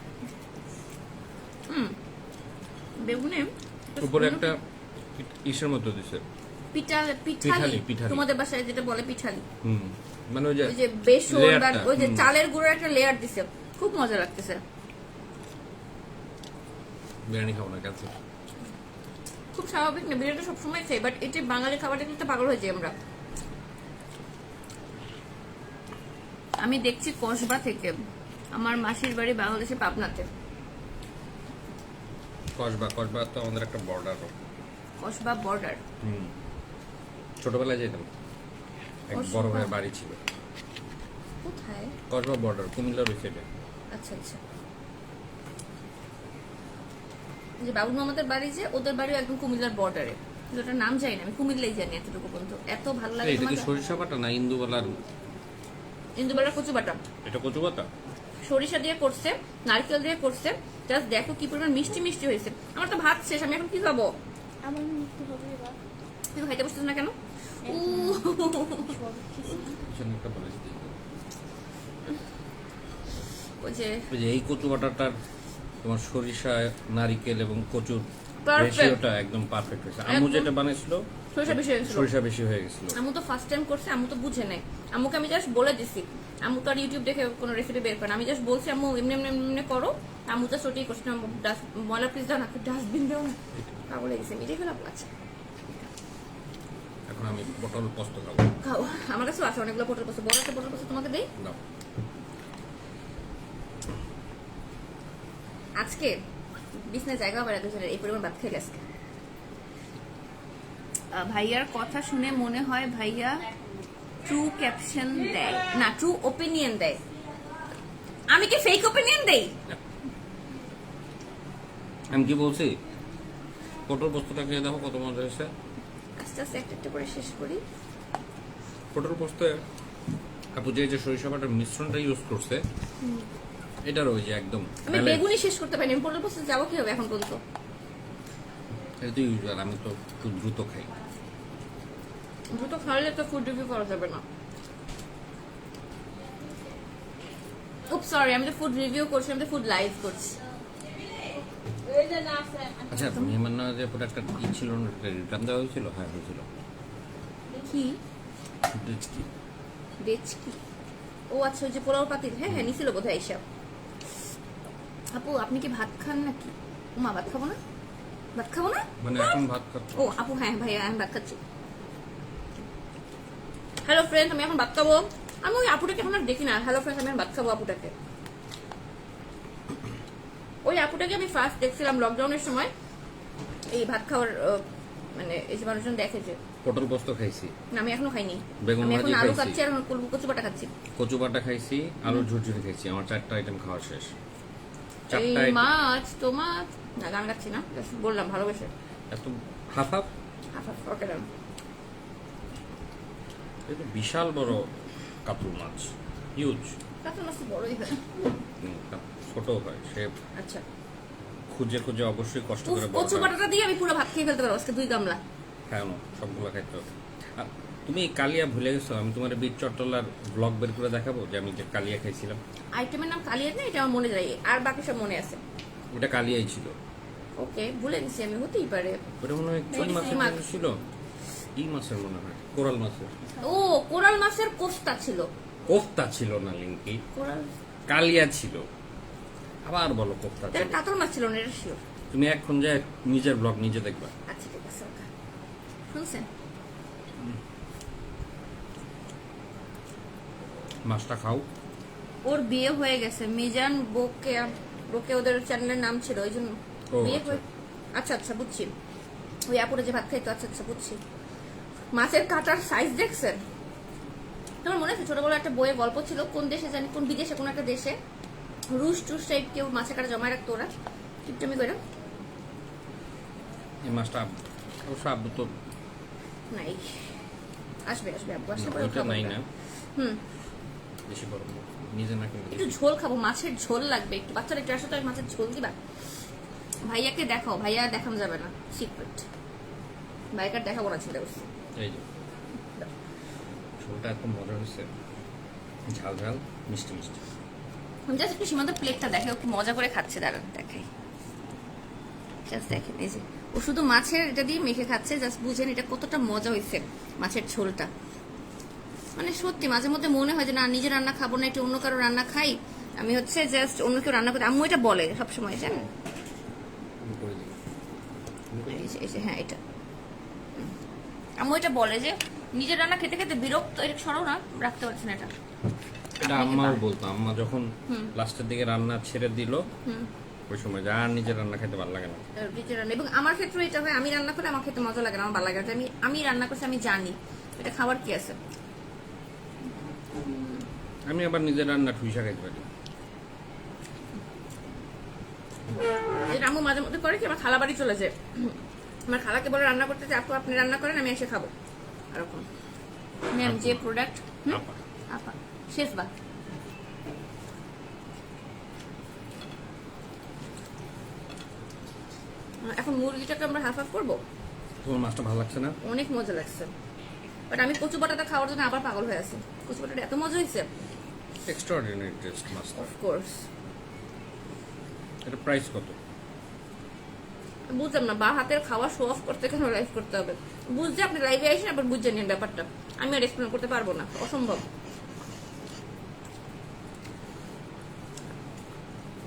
বেগুনে উপরে একটা ইসের মতো দিছে, পিঠালি, পিঠালি। তোমাদের বাসায় যেটা বলে পিঠালি, মানে ওই যে বেসন বা লেয়ারটা, ওই যে চালের গুঁড়োর একটা লেয়ার দিছে, খুব মজা লাগতেছে। বিরিয়ানি খাবো না কেন? খুব স্বাভাবিক না, বিরিয়ানিটা সবসময় খাই, বাট এটা বাঙালি খাবারটা কিন্তু পাগল হয়ে যাই আমরা। আমি দেখছি কসবা থেকে, আমার মাসির বাড়ি বাংলাদেশে পাবনাতে। কসবা, কসবা তো আমাদের একটা বর্ডার। কসবা বর্ডার। ছোটবেলায় যেতাম, এক কসবা? বড় ভাইয়ের বাড়ি ছিল কোথায়? কসবা বর্ডার, কুমিল্লার ওই সাইডে। আচ্ছা আচ্ছা, যে বাবুল মামাদের বাড়ি, যে ওদের বাড়িও একদম কুমিল্লার বর্ডারে। ওটার নাম জানি না, আমি কুমিল্লাই জানি এতটুকু পর্যন্ত। এত ভালো লাগে এটা কি তোমার সরিষা বাটা না ইন্দুবালার? ইন্দুবেলার কচু বাটা, এটা কচু বাটা। সরিষা দিয়ে করছে, নারকেল দিয়ে করছে, জাস্ট দেখো কি পরিমাণ মিষ্টি মিষ্টি হয়েছে। আমার তো ভাত শেষ, আমি এখন কি খাবো? আমার মৃত্যু হবে এবার। তুমি খাইতে বসতেছ না কেন? ও পিছনে একটা বলেছি। ওই যে ওই যে এই কচু বাটাটার তোমার সরিষা, নারিকেল এবং কচুর Perfect. রেশিওটা একদম পারফেক্ট হয়েছে। আম্মু একদম। যেটা বানাইছিল সরিষা বেশি হয়েছিল। সরিষা বেশি হয়ে গেছিল। আম্মু তো ফার্স্ট টাইম করছে, আম্মু তো বুঝে নেই। আম্মুকে আমি জাস্ট বলে দিছি, আম্মু তো আর ইউটিউব দেখে কোনো রেসিপি বের করে না। আমি জাস্ট বলছি আম্মু এমনি এমনি এমনি করো, আম্মু জাস্ট ওটাই করছে। আম্মু ময়লা প্লিজ দাও না, ডাস্টবিন দাও না, পাগল হয়ে গেছে। মিটে গেলাম। আচ্ছা এখন আমি পটল পোস্ত খাবো। খাও, আমার কাছেও আছে অনেকগুলো পটল পোস্ত, বড় একটা পটল পোস্ত তোমাকে দেই। দাও। আজকে বিছনায় জায়গা বেড়াতে চলে এই পরিমাণ ভাত খেয়ে গেছে। ভাইয়ার কথা শুনে মনে হয় ভাইয়া ট্রু ক্যাপশন দেয় না, ট্রু ওপিনিয়ন দেয়। আমি কি ফেক ওপিনিয়ন দেই? আমি কি বলছি, পটল পোস্তটা খেয়ে দেখো কত মজা হয়েছে। আস্তে আস্তে একটা একটা করে শেষ করি। পটল পোস্তে আপু যে যে সরিষা বাটার মিশ্রণটা ইউজ করছে, এটার ওই যে একদম আমি বেগুনি শেষ করতে পারিনি, আমি পটল পোস্ত যাবো কি হবে এখন পর্যন্ত? এটা তো ইউজুয়াল, আমি তো একটু দ্রুত খাই। দ্রুত খাওয়ালে তো ফুড রিভিউ করা যাবে না। উপ সরি, আমি তো ফুড রিভিউ করছি, আমি তো ফুড লাইভ করছি। আচ্ছা মেহমান নওয়াজের পরে একটা ই ছিল না, রিটার্ন দেওয়া হয়েছিল? হ্যাঁ হয়েছিল। কি ডেচকি। ডেচকি? ও আচ্ছা, ওই যে পোলাও পাতিল। হ্যাঁ হ্যাঁ, নিছিল বোধহয় এইসব। আপু আপনি কি ভাত খান নাকি? মা ভাত খাবো না, ভাত খাবো না। মানে এখন ভাত খাচ্ছ? ও আপু হ্যাঁ ভাইয়া, আমি ভাত খাচ্ছি। হ্যালো ফ্রেন্ড, আমি এখন ভাত খাবো। আমি ওই আপুটাকে এখন আর দেখি না। হ্যালো ফ্রেন্ড, আমি এখন ভাত খাবো আপুটাকে। ওই আপুটাকে আমি ফার্স্ট দেখছিলাম লকডাউনের সময়, এই ভাত খাওয়ার মানে এই যে মানুষজন দেখে যে। পটল পোস্ত খাইছি, না আমি এখনো খাইনি। বেগুন আমি এখন ভাজি আলু খাইছি। খাচ্ছি আর কচু বাটা খাচ্ছি। কচু বাটা খাইছি, আলুর ঝুরঝুরি খাইছি। আমার 4টা আইটেম খাওয়া শেষ। 4টা এই আইটেম মাছ তো মাছ না, গান গাচ্ছি না, just বললাম ভালোবেসে। এত হাফ হাফ। ওকে ডান। এটা বিশাল বড় কাতল মাছ, হিউজ। কাতল মাছ তো বড়ই হয়। ছোট হয়, সে আচ্ছা, খুঁজে খুঁজে অবশ্যই কষ্ট উফ, করে বড় কচু হয়। বাটাটা দিয়ে আমি পুরো ভাত খেয়ে ফেলতে পারবো আজকে 2 গামলা। হ্যাঁ না, সবগুলো খাইতে হবে। আর তুমি কালিয়া ভুলে গেছো, আমি তোমার বিট চট্টলার ব্লগ বের করে দেখাবো যে আমি যে কালিয়া খাইছিলাম। আইটেমের নাম কালিয়া না, এটা আমার মনে যায়, আর বাকি সব মনে আছে। ওটা কালিয়াই ছিল। ওকে, ভুলে গেছি আমি, হতেই পারে। ওটা মনে হয় কি মাছের মাছ। যেন ছিল, কি মাছের মনে হয়, কোরাল মাছের। ও, কোরাল মাছের কোফতা ছিল। কোফতা ছিল না লিঙ্কি, কোরাল, কালিয়া ছিল। আবার বলো কোফতা এটা ছিল। কাতল মাছ ছিল না, এটা শিওর। তুমি এখন যে নিজের ব্লগ নিজে দেখবা। আচ্ছা ঠিক আছে, ওকে। শুনছেন? মাছটা খাও। ওর বিয়ে হয়ে গেছে, মিজান বোকে বোকে ওদের চ্যানেলের নাম ছিল, ওই জন্য ও, বিয়ে আচ্ছা। হয়ে। আচ্ছা আচ্ছা, বুঝছি। ওই আপুরে যে ভাত খাইতো, আচ্ছা আচ্ছা বুঝছি। মাছের কাটার সাইজ দেখছেন? তোমার মনে আছে ছোটবেলা একটা বইয়ে গল্প ছিল, কোন দেশে জানি, কোন বিদেশে, কোন একটা দেশে রুশ টুস টাইপ কেউ মাছের কাটা জমায় রাখতো ওরা, টিপটমি করে। এই মাছটা অবশ্য আব্বু তো নাই, আসবে আসবে, আব্বু আসলে পরে ওইটা খাবো নাই আমরা। না, হুম, বেশি বড় না। নিজে না কিনলে একটু ঝোল খাবো, মাছের ঝোল লাগবে একটু। বাচ্চারা একটু আসলে তো মাছের ঝোল দিবা। ভাইয়াকে দেখাও, ভাইয়া দেখানো যাবে না, সিক্রেট। ভাইয়াকে আর দেখাবো না, চিন্তা করছি। এই যে ঝোলটা এত মজা হয়েছে, ঝাল ঝাল মিষ্টি মিষ্টি। জাস্ট একটু সীমান্ত প্লেটটা দেখে, ও কি মজা করে খাচ্ছে, দাঁড়ান দেখাই। জাস্ট দেখেন, এই যে ও শুধু মাছের এটা দিয়ে মেখে খাচ্ছে, জাস্ট বুঝেন এটা কতটা মজা হয়েছে মাছের ঝোলটা। মানে সত্যি মাঝে মধ্যে মনে হয় যে না, নিজে রান্না খাবো না, একটু অন্য কারো রান্না খাই। আমি হচ্ছে জাস্ট অন্য কেউ রান্না করতে, আম্মু এটা বলে সবসময়, জানেন? আমি করে দিই। এই যে হ্যাঁ, এটা আম্মু এটা বলে যে নিজের রান্না খেতে খেতে বিরক্ত, এটা সরাও না, রাখতে পারছি না এটা। এটা আম্মাও বলতো, আম্মা যখন লাস্টের দিকে রান্না ছেড়ে দিল, হুম, ওই সময় যা নিজের রান্না খেতে ভালো লাগে না। নিজের রান্না। এবং আমার ক্ষেত্রে এটা হয়, আমি রান্না করে আমার খেতে মজা লাগে না, আমার ভালো লাগে না। আমি রান্না করছি, আমি জানি এটা খাবার কি আছে। আমি আবার নিজের রান্না ঠুইসা খাইতে পারি। এটা আম্মু মাঝে মধ্যে করে কি, আমার খালা বাড়ি চলে যায়, আমার খালাকে বলে রান্না করতে, যে আপু আপনি রান্না করেন, আমি এসে খাবো, এরকম। ম্যাম যে প্রোডাক্ট আপা। আপা শেষ বা এখন মুরগিটাকে আমরা হাফ হাফ করবো। তোমার মাছটা ভালো লাগছে না? অনেক মজা লাগছে, বাট আমি কচু বাটাটা খাওয়ার জন্য আবার পাগল হয়ে আছি। কচু বাটাটা এত মজা হয়েছে, এক্সট্রাঅর্ডিনারি টেস্ট মাছটা। অফকোর্স। এটা প্রাইস কত? বুঝলাম না, বা হাতের খাওয়া শো অফ করতে কেন লাইভ করতে হবে? বুঝতে আপনি লাইভে আসেন, আবার বুঝে নিন ব্যাপারটা। আমি আর এক্সপ্লেন করতে পারবো না, অসম্ভব।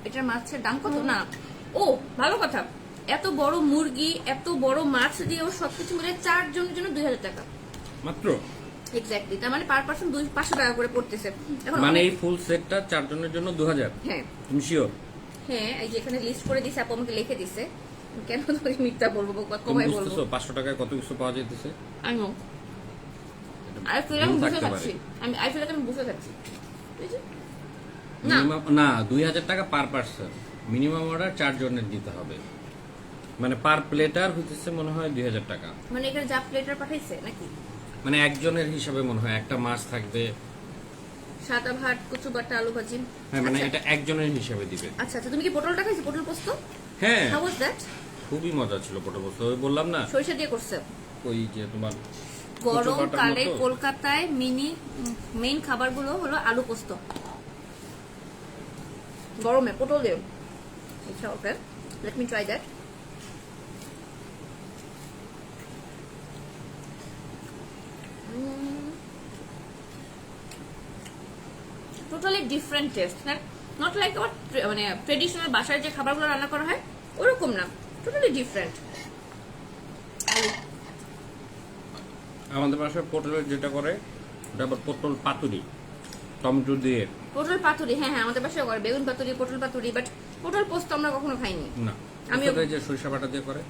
এটার মাছের দাম কত না? ও ভালো কথা, এত বড় মুরগি, এত বড় মাছ দিয়েও সবকিছু মিলে 4 জনের জন্য 2000 টাকা মাত্র? এক্স্যাক্টলি। তার মানে পার পার্সন 500 টাকা করে পড়তেছে এখন। মানে এই ফুল সেটটা 4 জনের জন্য 2000? হ্যাঁ তুমি শিওর? হ্যাঁ, এই যে এখানে লিস্ট করে দিছে, আপু আমাকে লিখে দিছে। কেন তোমাকে মিথ্যা বলবো, তুমি কমাই বলবো? বুঝতেছো 500 টাকায় কত কিছু পাওয়া যাইতেছে? আই নো, আই ফিল আমি ভুল বুঝে থাকতে খাচ্ছি, পারে। আই ফিল আমি বুঝে খাচ্ছি। বুঝেছো? না না 2000 টাকা পার পার্সন, মিনিমাম অর্ডার 4 জনের দিতে হবে। মানে পার প্লেটার হইতেছে মনে হয় 2000 টাকা। মানে এখানে যা প্লেটার পাঠাইছে নাকি? মানে একজনের হিসাবে মনে হয় একটা মাছ থাকবে। সাদা ভাত, কচু বাটা, আলু ভাজি। হ্যাঁ, মানে আচ্ছা। এটা একজনের হিসাবে দিবে। আচ্ছা আচ্ছা, তুমি কি পটলটা খাইছো? পটল পোস্ত, হ্যাঁ, হাউ ওয়াজ দ্যাট? খুবই মজা ছিল পটল পোস্ত। ওই বললাম না, সরিষা দিয়ে করছে। ওই যে তোমার গরমকালে মতো। কলকাতায় মেইন খাবারগুলো হলো আলু পোস্ত, গরমে পটল দিয়ে। আচ্ছা okay, let me try that. Totally different taste, not like our মানে ট্রেডিশনাল বাসায় যে খাবারগুলো রান্না করা হয় ওরকম না, টোটালি ডিফারেন্ট। আমাদের বাসায় পটলের যেটা করে ওটা আবার পটল পাতুরি, টমেটো দিয়ে। পটল পাতুরি, হ্যাঁ হ্যাঁ, আমাদের বাসায় করে বেগুন পাতুরি, পটল পাতুরি, বাট পটল পোস্ত আমরা কখনো খাইনি। না, আমিও- ওটাই যে সরিষা বাটা দিয়ে করে।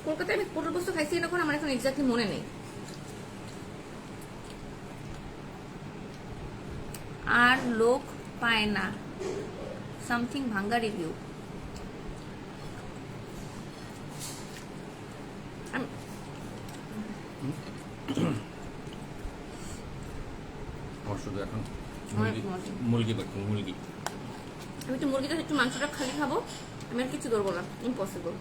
কলকাতায় আমি পটল পোস্ত খাইছি না, আমার এখন এক্স্যাক্টলি মনে নেই। আর লোক পায় না, সামথিং ভাঙ্গা রিভিউ। আমার শুধু এখন অনেক মজা। মুরগি বাকি, মুরগি। আমি একটু মুরগিটা একটু মাংসটা খালি খাবো, আমি আর কিছু করবো না, ইম্পসিবল।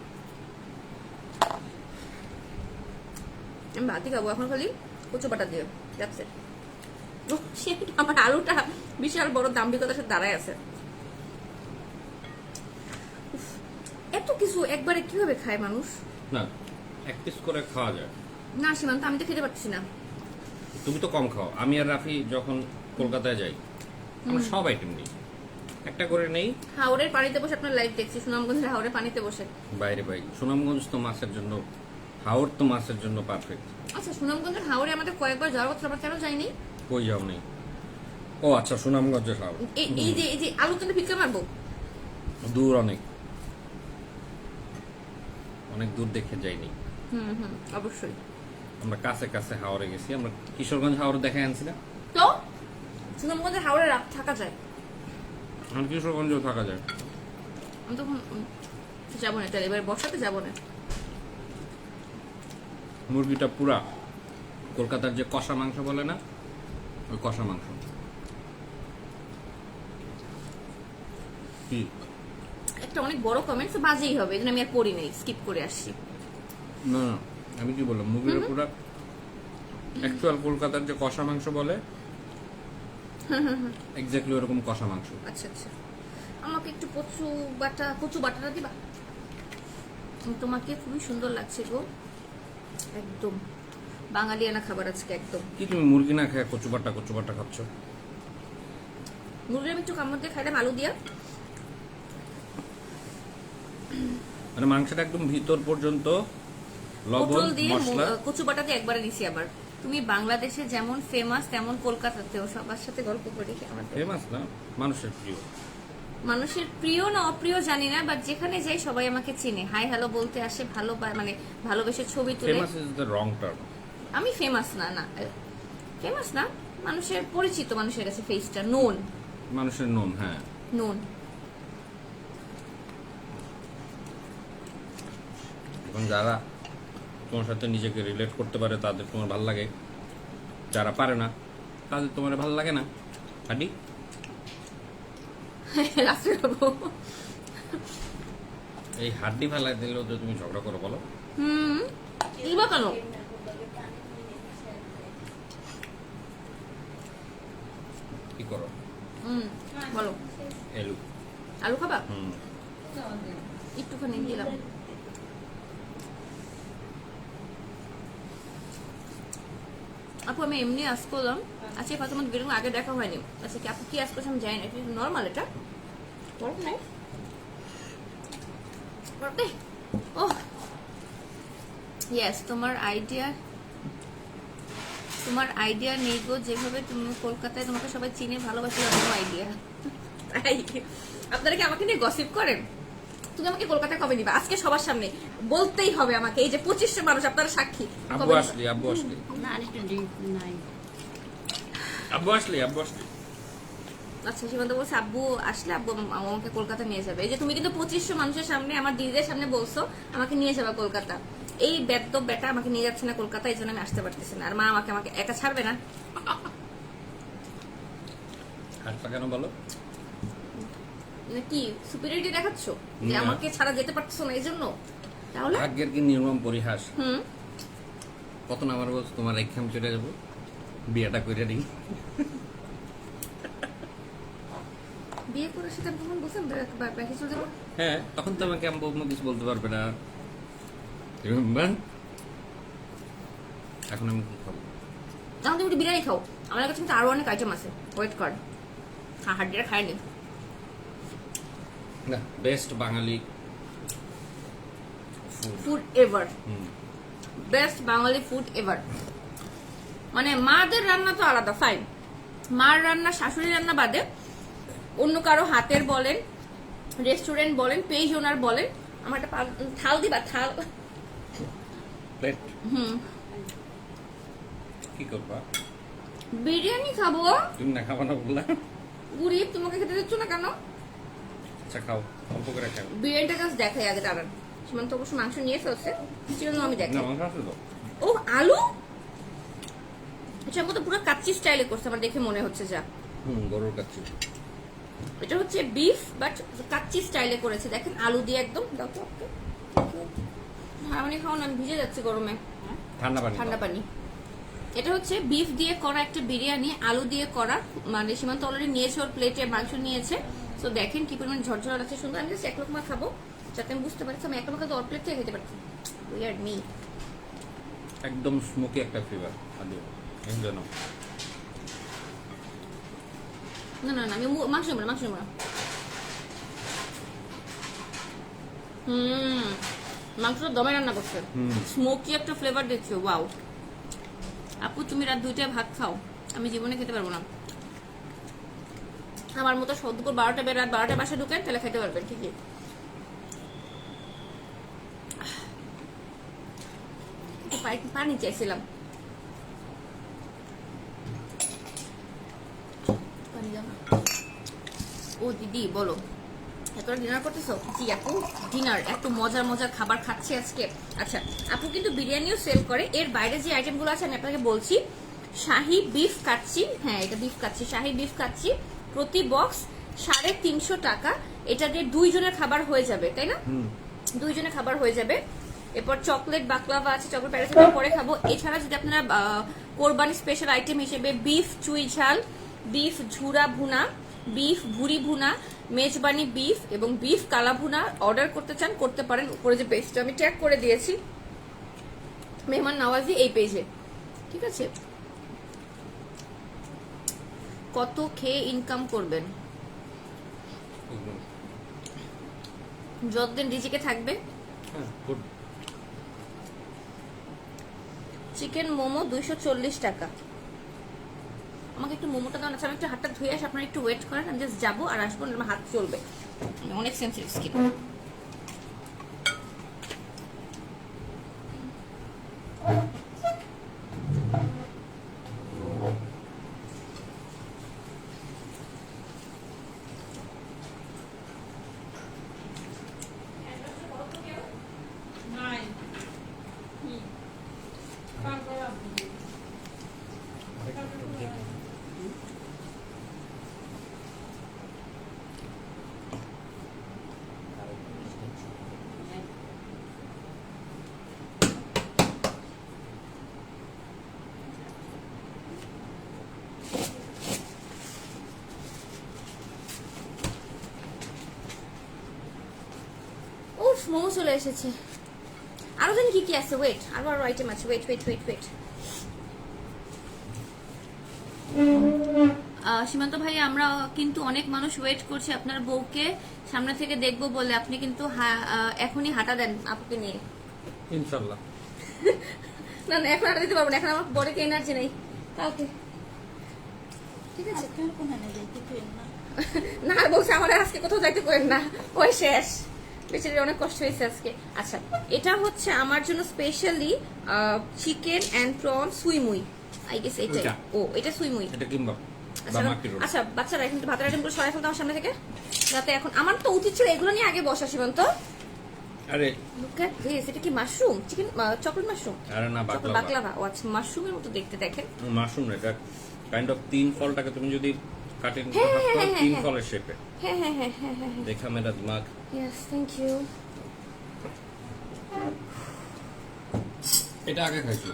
আমি ভাতই খাবো এখন, খালি কচু বাটা দিয়ে যাচ্ছে। আমার আলুটা বিশাল বড় দাম্ভিকতার সাথে দাঁড়ায় আছে। উফ, এত কিছু একবারে কিভাবে খায় মানুষ? না, এক পিস করে খাওয়া যায়। না সীমান্ত, আমি তো খেতে পারছি না। তুমি তো কম খাও। আমি আর রাফি যখন কলকাতায় যাই আমরা সব আইটেম নিই, একটা করে নেই। হাওড়ের পানিতে বসে আপনার লাইভ দেখছি, সুনামগঞ্জের হাওড়ের পানিতে বসে। বাইরে ভাই, সুনামগঞ্জ তো মাছের জন্য, হাওড় তো মাছের জন্য পারফেক্ট। আচ্ছা, সুনামগঞ্জের হাওড়ে আমাদের কয়েকবার যাওয়ার কথা, আমরা কেন যাইনি? কই যাও নেই? ও আচ্ছা, সুনামগঞ্জের হাওড়। এই যে আলু তুলে ভিক্ষা মারবো? দূর অনেক, অনেক দূর দেখে যাইনি। অবশ্যই। আমরা কাছে কাছে হাওড়ে গেছি। আমরা কিশোরগঞ্জ হাওড় দেখে আনছি না? তো সুনামগঞ্জের হাওড়ে রাত থাকা যায়? এখন কিশোরগঞ্জেও থাকা যায়। আমি তখন যাবো না, তাহলে এবার বর্ষাতে যাবো না। মুরগিটা পুরা কলকাতার যে কষা মাংস বলে না, ওই কষা মাংস। কি একটা অনেক বড় কমেন্টস, বাজেই হবে, এই জন্য আমি আর পড়ি নাই, স্কিপ করে আসছি। না না, আমি কি বললাম, মুরগিটা পুরা অ্যাকচুয়াল কলকাতার যে কষা মাংস বলে, এক্স্যাক্টলি ওরকম কষা মাংস। আচ্ছা আচ্ছা, আমাকে একটু কচু বাটাটা দিবা? তোমাকে খুবই সুন্দর লাগছে গো, একদম বাঙালিয়ানা খাবার আজকে একদম। কি তুমি মুরগি না খেয়ে কচু বাটা খাচ্ছ? মুরগি আমি একটু কামড় দিয়ে খাইলাম আলু দিয়া। মানে মাংসটা একদম ভিতর পর্যন্ত লবণ পটল দিয়ে মশলা। কচু বাটা দিয়ে একবারে দিছি। আবার তুমি বাংলাদেশে যেমন ফেমাস তেমন কলকাতাতেও সবার সাথে গল্প করি আমাদের। ফেমাস না, মানুষের প্রিয়। মানুষের প্রিয় না অপ্রিয় জানি না, বাট যেখানে যাই সবাই আমাকে চিনে, হাই হ্যালো বলতে আসে, মানে ভালোবেসে ছবি তুলে। Famous is the wrong term. আমি ফেমাস না ফেমাস না, মানুষের পরিচিত, মানুষের কাছে ফেসটা নোন। মানুষের নোন, হ্যাঁ নোন। এখন যারা তোমার সাথে নিজেকে রিলেট করতে পারে তাদের তোমার ভালো লাগে, যারা পারে না তাদের তোমার ভালো লাগে না। হাডি রাত্রে খাবো। এই হাড্ডি ফেলাই দিলেও তো তুমি ঝগড়া করো, বলো? দিবা কেন? কি করো? বলো। আলু খাবা? একটুখানি দিলাম। আপু আমি এমনি আজ করলাম, আজকে কত তোমার বেরোনো আগে দেখা হয়নি। আচ্ছা কি আপু কি আজ করছে আমি জানি না, এটা নর্মাল, এটা বরফ নাই। ও ইয়েস, তোমার আইডিয়া নেই গো, যেভাবে তুমি কলকাতায় তোমাকে সবাই চিনে ভালোবাসে, আইডিয়া। আপনারা কি আমাকে নিয়ে গসিপ করেন? তুমি আমাকে কলকাতায় কবে দিবা? আজকে সবার সামনে বলতেই হবে আমাকে, এই যে 2500 মানুষ আপনারা সাক্ষী। আব্বু আসলি আচ্ছা, সীমান্ত বলছে আব্বু আসলে আব্বু আমাকে কলকাতা নিয়ে যাবে। এই যে তুমি কিন্তু 2500 মানুষের সামনে, আমার দিদিদের সামনে বলছো আমাকে নিয়ে যাবে কলকাতা। এই বেদ্যব বেটা আমাকে নিয়ে যাচ্ছে না কলকাতা, এই জন্য আমি আসতে পারতেছি না। আর মা আমাকে একা ছাড়বে না। হাতটা কেন বলো? কি সুপিরিয়রিটি দেখাচ্ছ যে আমাকে ছাড়া যেতে পারতেছো না এই জন্য? তাহলে ভাগ্যের কি নির্মম পরিহাস। কত না আমার বলছো তোমার এখানে চলে যাবো, বিয়েটা করে দিই। বিয়ে করে সেটা তখন বলছেন ব্যাকে চলে যাবো। হ্যাঁ, তখন তো আমাকে আম্মু কিছু বলতে পারবে না। এখন আমি কি খাবো? তখন তুমি বিরিয়ানি খাও, আমার কাছে কিন্তু আরো অনেক আইটেম আছে, ওয়েট কর। হ্যাঁ, হাড্ডিটা খাইনি। না, বেস্ট বাঙালি ফুড এভার, বেস্ট বাঙালি ফুড এভার। মানে মাদের রান্না তো আলাদা, ফাইন, মার রান্না শাশুড়ি রান্না বাদে অন্য কারো হাতের বলেন, রেস্টুরেন্ট বলেন, পেজ ওনার বলেন, আমার একটা থাল দিবা, থাল। প্লেট কি করবা? বিরিয়ানি খাবো। তুমি না খাবো না বললা? গরিব, তোমাকে খেতে দিচ্ছ না কেন? আচ্ছা খাও, অল্প করে খাও। বিরিয়ানিটা জাস্ট দেখাই আগে, দাঁড়ান। সীমান্ত অবশ্য মাংস নিয়ে ফেলছে, সেজন্য আমি দেখাই। না, মাংস আছে তো। ও আলু, আচ্ছা মতো পুরো কাচ্চি স্টাইলে করছে আমার দেখে মনে হচ্ছে। যা গরুর কাচ্চি, এটা হচ্ছে বিফ বাট কাচ্চি স্টাইলে করেছে। দেখেন আলু দিয়ে একদম। দাও তো হারমোনি খাও না, আমি ভিজে যাচ্ছি গরমে। ঠান্ডা পানি। এটা হচ্ছে বিফ দিয়ে করা একটা বিরিয়ানি, আলু দিয়ে করা। মানে সীমান্ত অলরেডি নিয়েছে, ওর প্লেটে মাংস নিয়েছে। তো দেখেন কি পরিমাণ ঝরঝরা লাগছে, সুন্দর। আমি জাস্ট এক রকম খাবো, যাতে আমি বুঝতে পারছি আমি একটা মাখা তো প্লেট থেকে খেতে পারছি। Weird me. একদম স্মোকি একটা ফ্লেভার আদু এই জন্য না না না আমি মাংস নেবো না, মাংস নেবো না। মাংসটা দমে রান্না করছে, স্মোকি একটা ফ্লেভার দিচ্ছে। ওয়াও আপু তুমি রাত 2টায় ভাত খাও, আমি জীবনে খেতে পারবো না। আমার মতো দুপুর 12টা রাত 12টায় বাসায় ঢুকেন তাহলে খেতে পারবেন ঠিকই। পানি চাইছিলাম, পানি দাও না। ও দিদি বলো এতটা ডিনার করতেছো? জি আপু ডিনার, একটু মজার মজার খাবার খাচ্ছি আজকে। আচ্ছা আপু কিন্তু বিরিয়ানিও সেল করে, এর বাইরে যে আইটেমগুলো আছে আমি আপনাকে বলছি। শাহি বিফ কাচ্চি, হ্যাঁ এটা বিফ কাচ্চি, শাহি বিফ কাচ্চি প্রতি বক্স 350 টাকা। এটা দিয়ে 2 জনের খাবার হয়ে যাবে, তাই না? 2 জনের খাবার হয়ে যাবে। এরপর চকলেট বাকলাভা আছে, চকলেট প্যারাসিটামল পরে খাবো। এছাড়া যদি আপনারা কোরবানি স্পেশাল আইটেম হিসেবে বিফ চুই ঝাল, বিফ ঝুরা ভুনা, বিফ ভুরি ভুনা, মেজবানি বিফ এবং বিফ কালা ভুনা অর্ডার করতে চান করতে পারেন। উপরে যে পেজটা আমি ট্যাগ করে দিয়েছি মেহমান নওয়াজি এই পেজে, ঠিক আছে? কত খেয়ে ইনকাম করবেন? যতদিন রিজিকে থাকবে। চিকেন মোমো 240 টাকা। আমাকে একটু মোমোটা দাও না, আমি একটু হাতটা ধুয়ে আসি, আপনারা একটু ওয়েট করেন, আমি জাস্ট যাবো আর আসবো, আমার হাত চলবে, অনেক সেন্সিটিভ স্কিন। মোমো চলে এসেছে। আরো জানি কি কি আছে, ওয়েট আরো আরো আইটেম আছে, ওয়েট ওয়েট ওয়েট ওয়েট। সীমান্ত ভাই আমরা কিন্তু অনেক মানুষ ওয়েট করছে আপনার বউকে সামনে থেকে দেখবো বলে, আপনি কিন্তু এখনই হাঁটা দেন আপুকে নিয়ে ইনশাআল্লাহ। না না এখন হাঁটা দিতে পারবো না, এখন আমার বডিতে এনার্জি নেই, কালকে ঠিক আছে। না বলছে আমার আজকে কোথাও যাইতে পারেন না, ওই শেষ, বেচারির অনেক কষ্ট হয়েছে আজকে। আচ্ছা এটা হচ্ছে আমার জন্য স্পেশালি চিকেন এন্ড প্রন সুইমুই, আই গেস এটাই। ও এটা সুইমুই, এটা কিংবা আচ্ছা বাচ্চারা এখন ভাতের আইটেমগুলো সরাই ফেলতে আমার সামনে থেকে, যাতে এখন আমার তো উচিত ছিল এগুলো নিয়ে আগে বসা। সীমান্ত আরে লুক এট দিস, এটা কি মাশরুম চিকেন, চকলেট মাশরুম? আরে না বাকলাভা, বাকলাভা। ও আচ্ছা মাশরুমের মতো দেখতে, দেখেন মাশরুম এটা কাইন্ড অফ 3 ফলটাকে তুমি যদি কাটে নিতে হ্যাঁ, পারো হ্যাঁ, 3 হ্যাঁ, ফলের শেপে। হ্যাঁ হ্যাঁ হ্যাঁ হ্যাঁ হ্যাঁ দেখা মেরা দিমাগ। Yes thank you. এটা আগে খাইছো?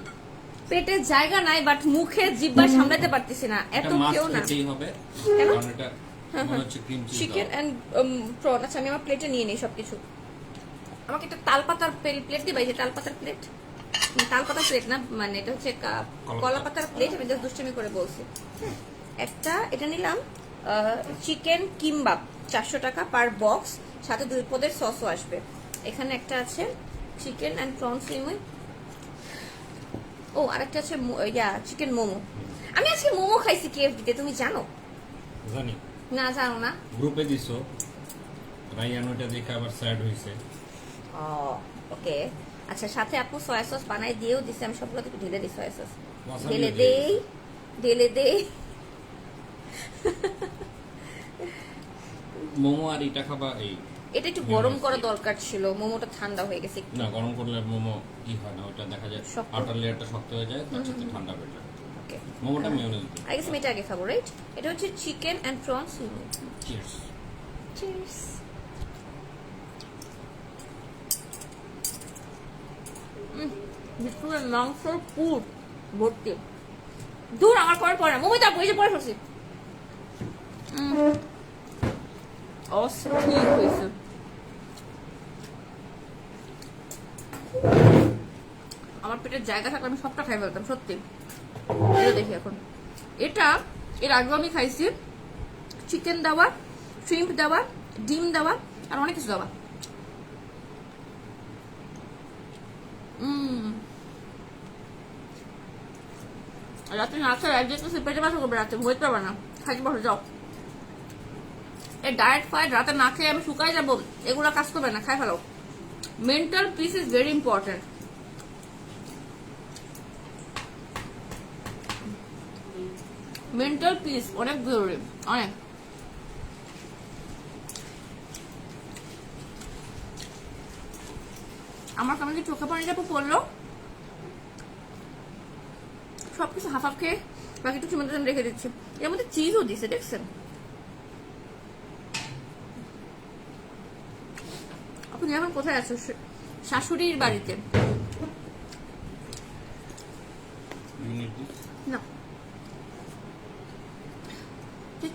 পেটে জায়গা নাই বাট মুখে জিহ্বা সামলাতে পারতেছি না, এত কেউ না। খেতেই হবে কেন? কারণ এটা মনে হচ্ছে cream cheese. Chicken and prawn. আচ্ছা আমি আমার প্লেটে নিয়ে নিই সবকিছু। আমাকে একটা তালপাতার প্লেট দিবা, এই যে তালপাতার প্লেট, তালপাতার প্লেট না মানে এটা হচ্ছে কলা পাতার প্লেট, আমি জাস্ট দুষ্টামি করে বলছি। একটা এটা নিলাম চিকেন কিমবাব 400 টাকা পার বক্স, সাথে 2 পদের সসও আসবে। এখানে একটা আছে চিকেন এন্ড প্রন সুইমুই। ও আরেকটা আছে চিকেন মোমো। আমি আজকে মোমো খাইছি কেএফডিতে, তুমি জানো? জানি না জানো না? গ্রুপে দিছো, রায়ান ওটা দেখে আবার স্যাড হইছে। ওকে আচ্ছা সাথে আপু সয়া সস বানাই দিয়েও দিছে, আমি সবগুলো একটু ঢেলে দিই সয়া সস, Wasabi ঢেলে দিয়ে দেই ঢেলে দেই। মোমো আর এটা খাবা এই এটা একটু গরম করা দরকার ছিল, মোমোটা ঠান্ডা হয়ে গেছে একটু। না গরম করলে মোমো কি হয় না, ওটা দেখা যায় শক্ত। আউটার লেয়ারটা শক্ত হয়ে যায়, তার সাথে ঠান্ডা হয়ে যায়। ওকে মোমোটা মেয়োনেজ দিই। আই গেস আমি এটা আগে খাবো, রাইট? এটা হচ্ছে chicken and prawns. Cheers. Cheers. ভিতরে মাংসের পুর ভর্তি। দূর আমার পরে না, মোমোটা বই যে পরে ফেলছি। অস্থির হয়েছে। আমার পেটের জায়গা থাকলে আমি সবটা খাই ফেলতাম সত্যি। এটা দেখি এখন, এটা এর আগেও আমি খাইছি, চিকেন দেওয়া, শ্রিম্প দেওয়া, ডিম দেওয়া, আর অনেক কিছু দেওয়া। রাতে না খেলে একদিন তো পেটে ব্যথা করবে, রাতে হইতে পারবে না, খাইতে বসে যাও। এই ডায়েট ফাইট রাতে না খেয়ে আমি শুকাই যাবো, এগুলো কাজ করবে না, খাই ফেলো। Mental peace is very important. Mental peace অনেক জরুরি, অনেক। আমার কেমন কি চোখে পানিটা পড়লো, সবকিছু হাফ হাফ খেয়ে বাকি একটু চুমে রেখে দিচ্ছি। এর মধ্যে চিজও দিছে, দেখছেন? আপনি এখন কোথায় আছো? শাশুড়ির বাড়িতে না,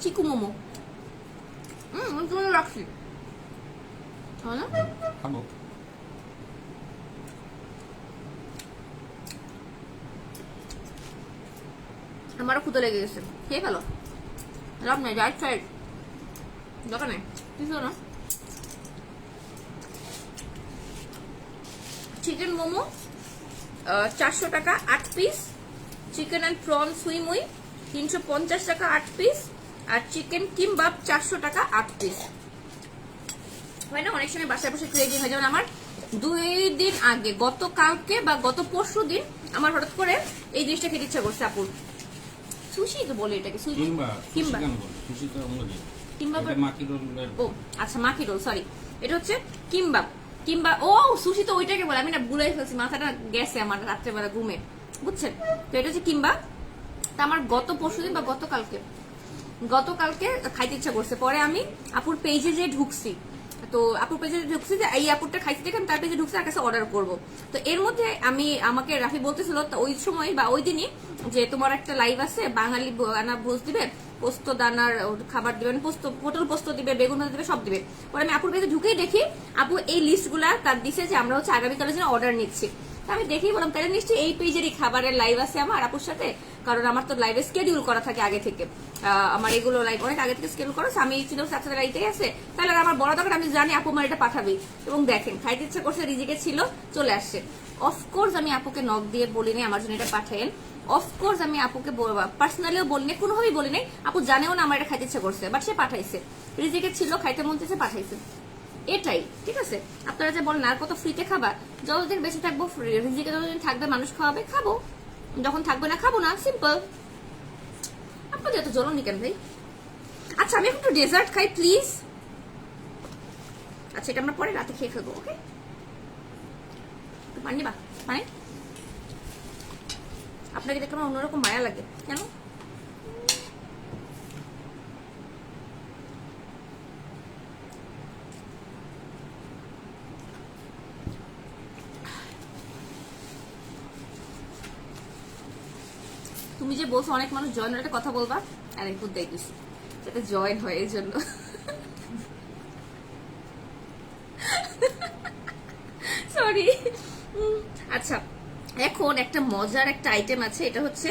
চিকু মোমো রাখছি না, খাবো। আমারও ক্ষুদে লেগে গেছে, খেয়ে ফেলো, লাভ নাই, রাইট সাইড দরকার নেই কিছু না। চিকেন মোমো 400 টাকা 8 পিস, চিকেন অ্যান্ড প্রন সুই মুই 350 টাকা 8 পিস, আর চিকেন কিমবাব 400 টাকা 8 পিস। হয় না অনেক সময় বাসায় বসে ক্রেজি হয়, যেমন আমার 2 দিন আগে, গতকালকে বা গত পরশু দিন আমার হঠাৎ করে এই জিনিসটা খেতে ইচ্ছা করছে। আপুর সুশি তো বলে এটাকে, কিমবাব, কিমবাব, ও আচ্ছা মাকি রোল, সরি, এটা হচ্ছে কিমবাব। কিংবা ও সুশি তো ওইটাকে বলে, আমি না ভুলে ফেলছি, মাথাটা গেছে আমার রাত্রেবেলা ঘুমে, বুঝছেন? তো এটা হচ্ছে কিমবাব। তা আমার গত পরশুদিন বা গতকালকে খাইতে ইচ্ছা করছে। পরে আমি আপুর পেজে যে ঢুকছি, তো আপুর পেজে ঢুকছি যে এই আপুরটা খাইতে দেখে আমি তার পেজে ঢুকছি আর কাছে অর্ডার করবো। তো এর মধ্যে আমাকে রাফি বলতেছিল ওই সময় বা ওই দিনই যে তোমার একটা লাইভ আছে, বাঙালি আনা ভোজ দিবে, পোস্ত দানার খাবার দিবে, পোস্ত পটল পোস্ত দিবে, বেগুন ভাজা দিবে, সব দিবে। পরে আমি আপুর পেজে ঢুকেই দেখি আপু এই লিস্ট গুলা তার দিছে যে আমরা হচ্ছে আগামীকালের জন্য অর্ডার নিচ্ছি। আমি দেখেই বললাম তাহলে নিশ্চয়ই এই পেজেরই খাবারের লাইভ আছে আমার আপুর সাথে, কারণ আমার তো লাইভে স্কেডিউল করা থাকে আগে থেকে, আমার এগুলো লাইভ অনেক আগে থেকে স্কেডিউল করা, আমি ছিল সাথে লাইভেই আছে, তাহলে আমার বড় দরকার, আমি জানি আপু আমার এটা পাঠাবি। এবং দেখেন খাইতে ইচ্ছা করছে, রিজিকে ছিল, চলে আসছে। অফকোর্স আমি আপুকে নক দিয়ে বলিনি আমার জন্য এটা পাঠাইন, অফকোর্স আমি আপুকে পার্সোনালিও বলিনি, কোনোভাবেই বলিনি, আপু জানেও না আমার এটা খাইতে ইচ্ছা করছে, বাট সে পাঠাইছে, রিজিকে ছিল, খাইতে মন চেয়েছে, পাঠাইছে, এটাই ঠিক আছে। আপনারা যে বলেন আর কত ফ্রিতে খাবা, যতদিন বেঁচে থাকবো রিজিকে যতদিন থাকবে মানুষ খাওয়াবে, খাবো, যখন থাকবে না খাবো না, সিম্পল। আপনাদের এত জ্বলনি কেন ভাই? আচ্ছা আমি এখন একটু ডেজার্ট খাই প্লিজ। আচ্ছা এটা আমরা পরে রাতে খেয়ে ফেলবো, ওকে? পানি বা পানি, আপনাকে দেখে আমার অন্যরকম মায়া লাগে, কেন? তুমি যে বলছো অনেক মানুষ জয়েন একটা কথা বলবা, আর একটু দেখিস যাতে জয়েন হয়, এই জন্য। সরি। আচ্ছা এখন একটা মজার একটা আইটেম আছে, এটা হচ্ছে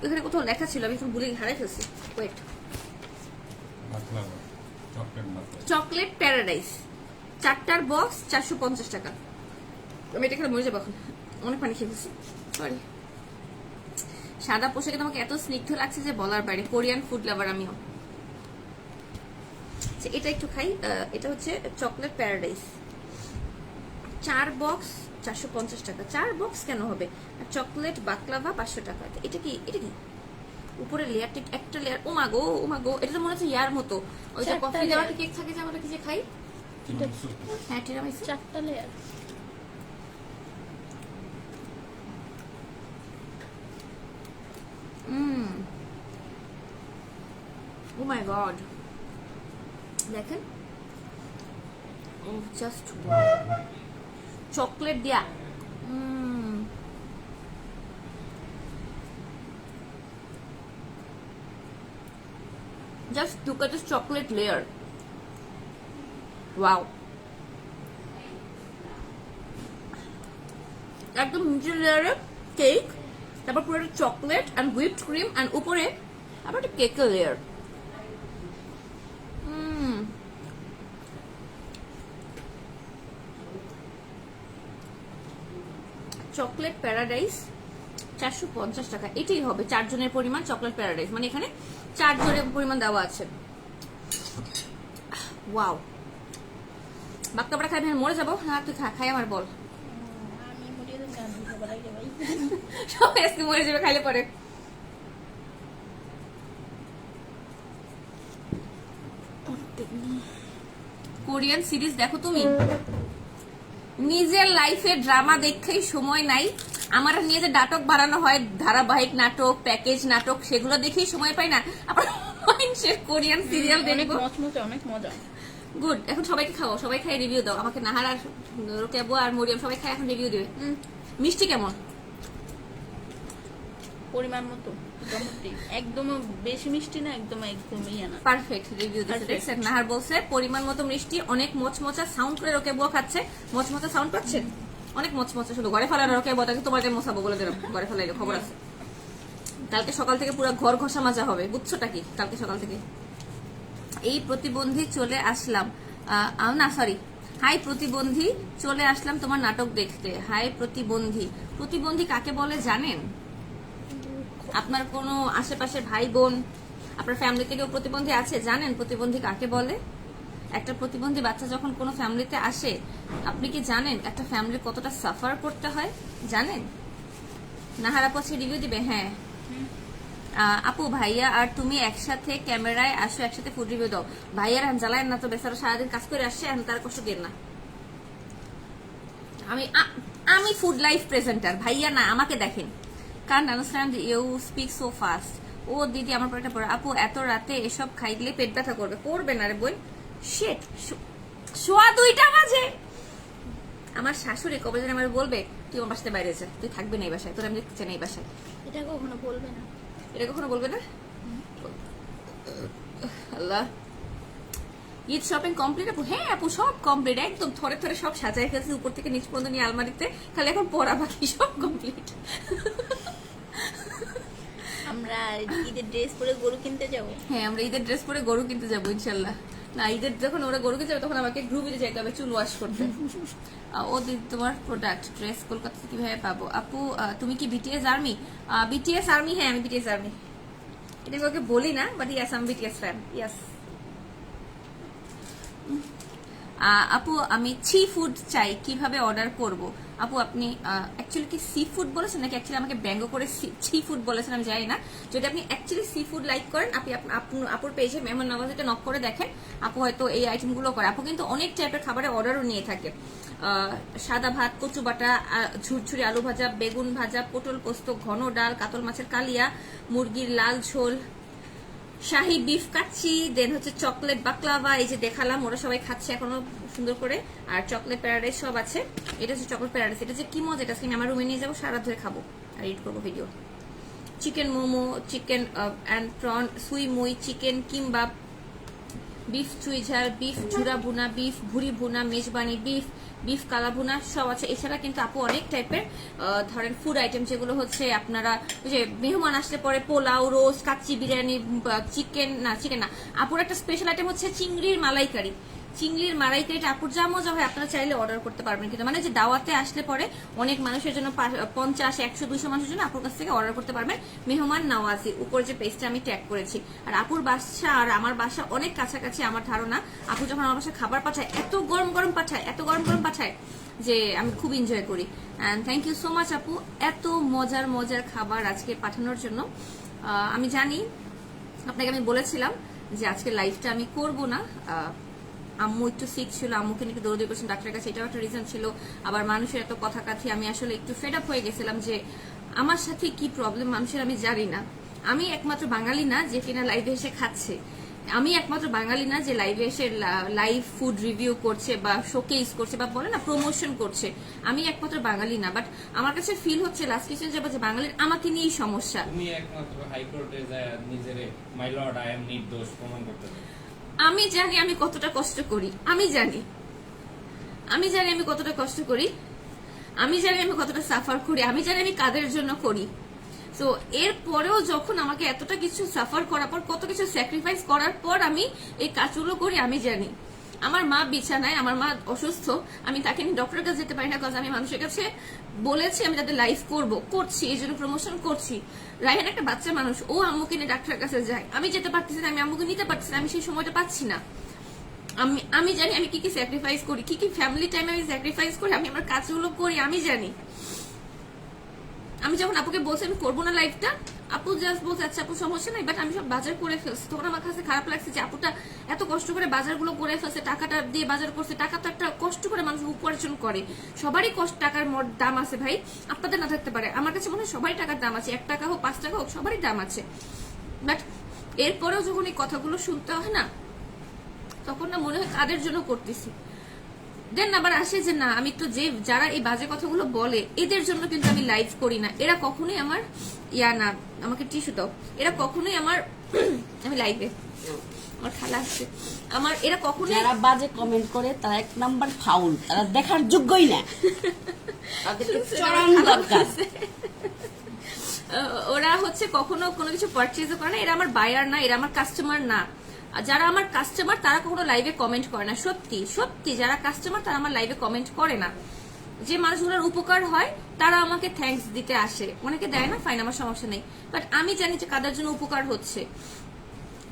এখানে কোথাও লেখা ছিল, আমি একটু ভুলে হারাই ফেলছি, ওয়েট, চকলেট প্যারাডাইস, 4টার বক্স 450 টাকা। আমি এটা এখানে মরে যাবো, এখন অনেক পানি খেয়ে ফেলছি, সরি। সাদা পোশাকে তোমাকে এত স্নিগ্ধ লাগছে যে বলার বাইরে, কোরিয়ান ফুড লাভার আমিও। এটা একটু খাই, এটা হচ্ছে চকলেট প্যারাডাইস, 4 বক্স 450 টাকা। 4 বক্স কেন হবে? আর চকলেট বাকলাভা 500 টাকা। এটা কি উপরে লেয়ারটা একটা লেয়ার, ও মা গো, এটা তো মনে হচ্ছে ইয়ার মতো, ওই যে কফি দেওয়া কেক থাকে যে আমরা কি যে খাই, হ্যাঁ টিরামিসু, 4টা লেয়ার। ও মাই গড, দেখেন, জাস্ট চকলেট দিয়া, just look at this chocolate layer, wow, একদম নিচের লেয়ারে কেক, তারপর পুরো chocolate and whipped cream, and উপরে আবার একটা কেকের লেয়ার। চকলেট প্যারাডাইস 450 টাকা, এটাই হবে 4 জনের পরিমাণ চকলেট প্যারাডাইস, মানে এখানে 4 জনের পরিমাণ দেওয়া আছে। ওয়াও, বাক্কাপড়া খাই মরে যাবো না, তুই খাই আমার বল। আমি মরিয়ে দেবো, আমি খাবো লাগে ভাই। সবাই আজকে মরে যাবে খাইলে পরে। কোরিয়ান সিরিজ দেখো তুমি? নিজের লাইফে ড্রামা দেখেই সময় নাই আমার, নিয়ে যে নাটক বানানো হয়, ধারাবাহিক নাটক, প্যাকেজ নাটক, সেগুলো দেখেই সময় পাই না। আবার কোরিয়ান সিরিয়াল অনেক দেখবো। মজা, অনেক মজা। গুড, এখন সবাইকে খাওয়াও, সবাই খাই রিভিউ দাও আমাকে। নাহার আর রোকেবো আর মরিয়ম সবাই খাই, এখন রিভিউ দেবে। মিষ্টি কেমন? পরিমাণ মতো, মোটামুটি। একদম বেশি মিষ্টি না, একদম ইয়ে না। পারফেক্ট রিভিউ দিচ্ছে, Perfect. দেখছেন? নাহার বলছে পরিমাণ মতো মিষ্টি, অনেক মচমচা সাউন্ড করে রোকেবো খাচ্ছে। মচমচা সাউন্ড পাচ্ছেন? অনেক মচমচা, শুধু ঘরে ফেলানো রোকেবো, তাকে তোমাকে মোছাবো বলে দিলাম, ঘরে ফেলাইলে খবর আছে। কালকে সকাল থেকে পুরো ঘর ঘষা মাজা হবে, বুঝছোটা কি? কালকে সকাল থেকে। এই প্রতিবন্ধী চলে আসলাম, না সরি, হাই প্রতিবন্ধী, চলে আসলাম তোমার নাটক দেখতে। হাই প্রতিবন্ধী, প্রতিবন্ধী কাকে বলে জানেন? আপনার কোনো আশেপাশে ভাই বোন, আপনার ফ্যামিলিতে কেউ প্রতিবন্ধী আছে? জানেন প্রতিবন্ধী কাকে বলে? একটা প্রতিবন্ধী বাচ্চা যখন কোনো ফ্যামিলিতে আসে, আপনি কি জানেন একটা ফ্যামিলি কতটা সাফার করতে হয়? জানেন? নাহার আপু আজকে রিভিউ দিবে? হ্যাঁ আপু, ভাইয়া আর তুমি একসাথে ক্যামেরায় আসো, একসাথে ফুড রিভিউ দাও। ভাইয়ার জ্বালায় না তো, বেচারা সারাদিন কাজ করে আসছে, এখন তার কষ্ট দেন না। আমি ফুড লাইফ প্রেজেন্টার, ভাইয়া না, আমাকে দেখেন। কারণ understand you speak so fast. ও দিদি আমার পর একটা পড়ে, আপু এত রাতে এসব খাইলে পেট ব্যথা করবে। করবে না রে বোন, শেট, সোয়া 2টা বাজে। আমার শাশুড়ি কবে যেন আমার বলবে, তুই আমার বাসাতে বাইরে যা, তুই থাকবি না এই বাসায়, তোর আমি দেখতে চাই না এই বাসায়। এটা কখনো বলবে না। এটা কখনো বলবে না? আল্লাহ, ঈদ শপিং কমপ্লিট আপু? হ্যাঁ আপু, সব কমপ্লিট, একদম থরে থরে সব সাজাই ফেলছি, উপর থেকে নিচ পর্যন্ত নিয়ে আলমারিতে, খালি এখন পরা বাকি, সব কমপ্লিট। আমরা ঈদের ড্রেস পরে গরু কিনতে যাবো। হ্যাঁ, আমরা ঈদের ড্রেস পরে গরু কিনতে যাবো ইনশাল্লাহ। না, ঈদের যখন ওরা গরু কিনতে যাবে তখন আমাকে গ্রুপে যেতে হবে চুল ওয়াশ করতে। ও দিদি, তোমার প্রোডাক্ট ড্রেস কলকাতা থেকে কিভাবে পাবো? আপু তুমি কি বিটিএস আর্মি? বিটিএস আর্মি, হ্যাঁ আমি বিটিএস আর্মি। এটা ওকে বলি না, বাট ইয়াস আমি বিটিএস ফ্যান, ইয়াস। আপু আমি সি ফুড চাই, কিভাবে অর্ডার করব? আপু আপনি অ্যাকচুয়ালি কি সি ফুড বলেছেন নাকি অ্যাকচুয়ালি আমাকে ব্যঙ্গ করে সি ফুড বলেছেন আমি জানি না। যদি আপনি অ্যাকচুয়ালি সি ফুড লাইক করেন, আপনি আপুর পেজে মেহমান নওয়াজকে নক করে দেখেন, আপু হয়তো এই আইটেমগুলো করে। আপু কিন্তু অনেক টাইপের খাবারের অর্ডারও নিয়ে থাকে। সাদা ভাত, কচু বাটা, ঝুরঝুরি আলু ভাজা, বেগুন ভাজা, পটল পোস্ত, ঘন ডাল, কাতল মাছের কালিয়া, মুরগির লাল ঝোল, শাহি বিফ কাচ্চি, দেন হচ্ছে চকলেট বাকলাভা, এই যে দেখালাম ওরা সবাই খাচ্ছে এখনো সুন্দর করে, আর চকলেট প্যারাডাইস সব আছে। এটা হচ্ছে চকলেট প্যারাডাইস, এটা যে কি মজা, এটা আমি আমার রুমে নিয়ে যাবো, সারা ধরে খাবো আর এডিট করবো video. Chicken momo, chicken and prawn, সুই মুই, চিকেন কিমবাব, বিফ চুই ঝাল, বিফ ঝুরা ভুনা, বিফ ভুরি ভুনা, মেজবানি বিফ, বিফ কালা ভুনা সব আছে। এছাড়া কিন্তু আপু অনেক টাইপের ধরেন ফুড আইটেম, যেগুলো হচ্ছে আপনারা ওই যে মেহমান আসলে পরে পোলাও, রোস্ট, কাচ্চি বিরিয়ানি, চিকেন না আপুর একটা স্পেশাল আইটেম হচ্ছে চিংড়ির মালাইকারি। চিংড়ির মালাইকারিটা আপুর যা মজা হয়, আপনারা চাইলে অর্ডার করতে পারবেন, কিন্তু মানে যে দাওয়াতে আসলে পরে অনেক মানুষের জন্য 50, 100, 200 মানুষের জন্য আপুর কাছ থেকে অর্ডার করতে পারবেন। মেহমান নওয়াজি উপর যে পেজটা আমি ট্যাগ করেছি। আর আপুর বাসা আর আমার বাসা অনেক কাছাকাছি, আমার ধারণা আপু যখন আমার বাসায় খাবার পাঠায়, এত গরম গরম পাঠায় যে আমি খুব এনজয় করি। And thank you so much আপু, এত মজার খাবার আজকে পাঠানোর জন্য। আমি জানি আপনাকে আমি বলেছিলাম যে আজকে লাইভটা আমি করব না, আম্মু একটু সিক ছিল, আম্মুকে নিয়ে দৌড়ে করছেন ডাক্তারের কাছে, এটাও একটা রিজন ছিল। আবার মানুষের এত কথা কাথি, আমি আসলে একটু ফেড আপ হয়ে গেছিলাম যে আমার সাথে কি প্রবলেম মানুষের আমি জানি না। আমি একমাত্র বাঙালি না যে কিনা লাইভে এসে খাচ্ছে, আমি একমাত্র বাঙালি না যে লাইভে এসে লাইভ ফুড রিভিউ করছে বা শোকেস করছে বা বলে না প্রমোশন করছে, আমি একমাত্র বাঙালি না। বাট আমার কাছে ফিল হচ্ছে লাস্ট কিছু যাবো যে বাঙালির আমাকে নিয়েই সমস্যা। তুমি একমাত্র হাইকোর্টে যায় নিজের মাই লর্ড আই এম নির্দোষ প্রমাণ করতে চাও। আমি জানি আমি কতটা কষ্ট করি, আমি জানি আমি কতটা কষ্ট করি। আমি জানি আমি কতটা সাফার করি, আমি জানি আমি কাদের জন্য করি। তো এরপরেও যখন আমাকে এতটা কিছু সাফার করার পর, কত কিছু স্যাক্রিফাইস করার পর আমি এই কাজগুলো করি, আমি জানি। আমার মা বিছানায়, আমার মা অসুস্থ, আমি তাকে নিয়ে ডক্টরের কাছে যেতে পারি না, কারণ আমি মানুষের কাছে বলেছি আমি তাদের লাইফ করছি, এই জন্য প্রমোশন করছি। রায়হান একটা বাচ্চা মানুষ, ও আম্মুকে নিয়ে ডাক্তারের কাছে যায়, আমি যেতে পারতেছি না, আমি আম্মুকে নিতে পারছি না, আমি সেই সময়টা পাচ্ছি না। আমি জানি আমি কি কি স্যাক্রিফাইস করি, কি কি ফ্যামিলি টাইম আমি স্যাক্রিফাইস করি, আমি আমার কাজগুলো করি, আমি জানি। আমি যখন আপুকে বলছি আমি করবো না লাইফটা, আপু জাস্ট বলছে আচ্ছা আপু সমস্যা নাই, বাট আমি সব বাজার করে ফেলছি। তখন আমার কাছে খারাপ লাগছে যে আপুটা এত কষ্ট করে বাজারগুলো করে ফেলছে, টাকাটা দিয়ে বাজার করছে। টাকা তো একটা কষ্ট করে মানুষ উপার্জন করে, সবারই টাকার দাম আছে ভাই, আপনাদের না থাকতে পারে। আমার কাছে মনে হয় সবারই টাকার দাম আছে, 1 টাকা হোক 5 টাকা হোক, সবারই দাম আছে। বাট এরপরেও যখন এই কথাগুলো শুনতে হয় না, তখন না মনে হয় কাদের জন্য করতেছি। দেন আবার আসে যে না, আমি তো যে যারা এই বাজে কথাগুলো বলে এদের জন্য কিন্তু আমি লাইভ করি না, এরা কখনোই আমার না, আমাকে টিস্যু দাও, এরা কখনোই আমার আমি লাইভে, আমার খালা আসছে, আমার এরা কখনোই, যারা বাজে কমেন্ট করে তারা 1 নাম্বার ফাউল, তারা দেখার যোগ্যই না, তাদেরকে চরম দরকার। ওরা হচ্ছে কখনো কোনো কিছু পারচেজও করে না, এরা আমার বায়ার না, এরা আমার কাস্টমার না। যারা আমার কাস্টমার তারা কখনো লাইভে কমেন্ট করে না, সত্যি সত্যি যারা কাস্টমার তারা আমার লাইভে কমেন্ট করে না। যে মানুষগুলোর উপকার হয় তারা আমাকে থ্যাঙ্কস দিতে আসে, অনেকে দেয় না, ফাইন, আমার সমস্যা নেই। বাট আমি জানি যে কাদের জন্য উপকার হচ্ছে,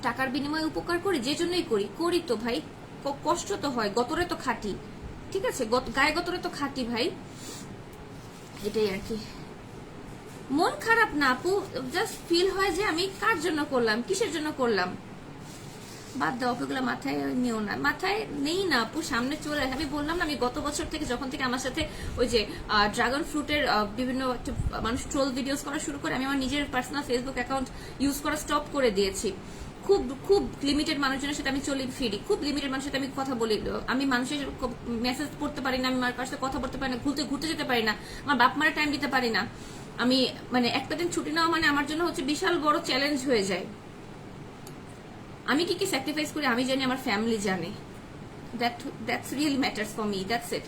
টাকার বিনিময়ে উপকার করি, যে জন্যই করি তো ভাই, কষ্ট তো হয়, গতরে তো খাটি, ঠিক আছে, গায়ে গতরে তো খাটি ভাই, এটাই আর কি। মন খারাপ না আপু, জাস্ট ফিল হয় যে আমি কার জন্য করলাম, কিসের জন্য করলাম। বাদ দাও ওগুলো, মাথায় নিও না, মাথায় নেই না আপু, সামনে চলে আসে। আমি বললাম না, আমি গত বছর থেকে যখন থেকে আমার সাথে ওই যে ড্রাগন ফ্রুটের বিভিন্ন মানুষ ট্রোল ভিডিওস করা শুরু করে, আমি আমার নিজের পার্সোনাল ফেসবুক অ্যাকাউন্ট ইউজ করা স্টপ করে দিয়েছি। খুব খুব লিমিটেড মানুষজনের সাথে আমি চলি ফিরি, খুব লিমিটেড মানুষের সাথে আমি কথা বলি। আমি মানুষের মেসেজ পড়তে পারি না, আমি কার সাথে কথা বলতে পারি না, ঘুরতে যেতে পারি না, আমার বাপ মারে টাইম দিতে পারি না। আমি মানে একটা দিন ছুটি নেওয়া মানে আমার জন্য হচ্ছে বিশাল বড় চ্যালেঞ্জ হয়ে যায়। আমি কি কি স্যাক্রিফাইস করি আমি জানি, আমার ফ্যামিলি জানে। That's real matters for me, that's it.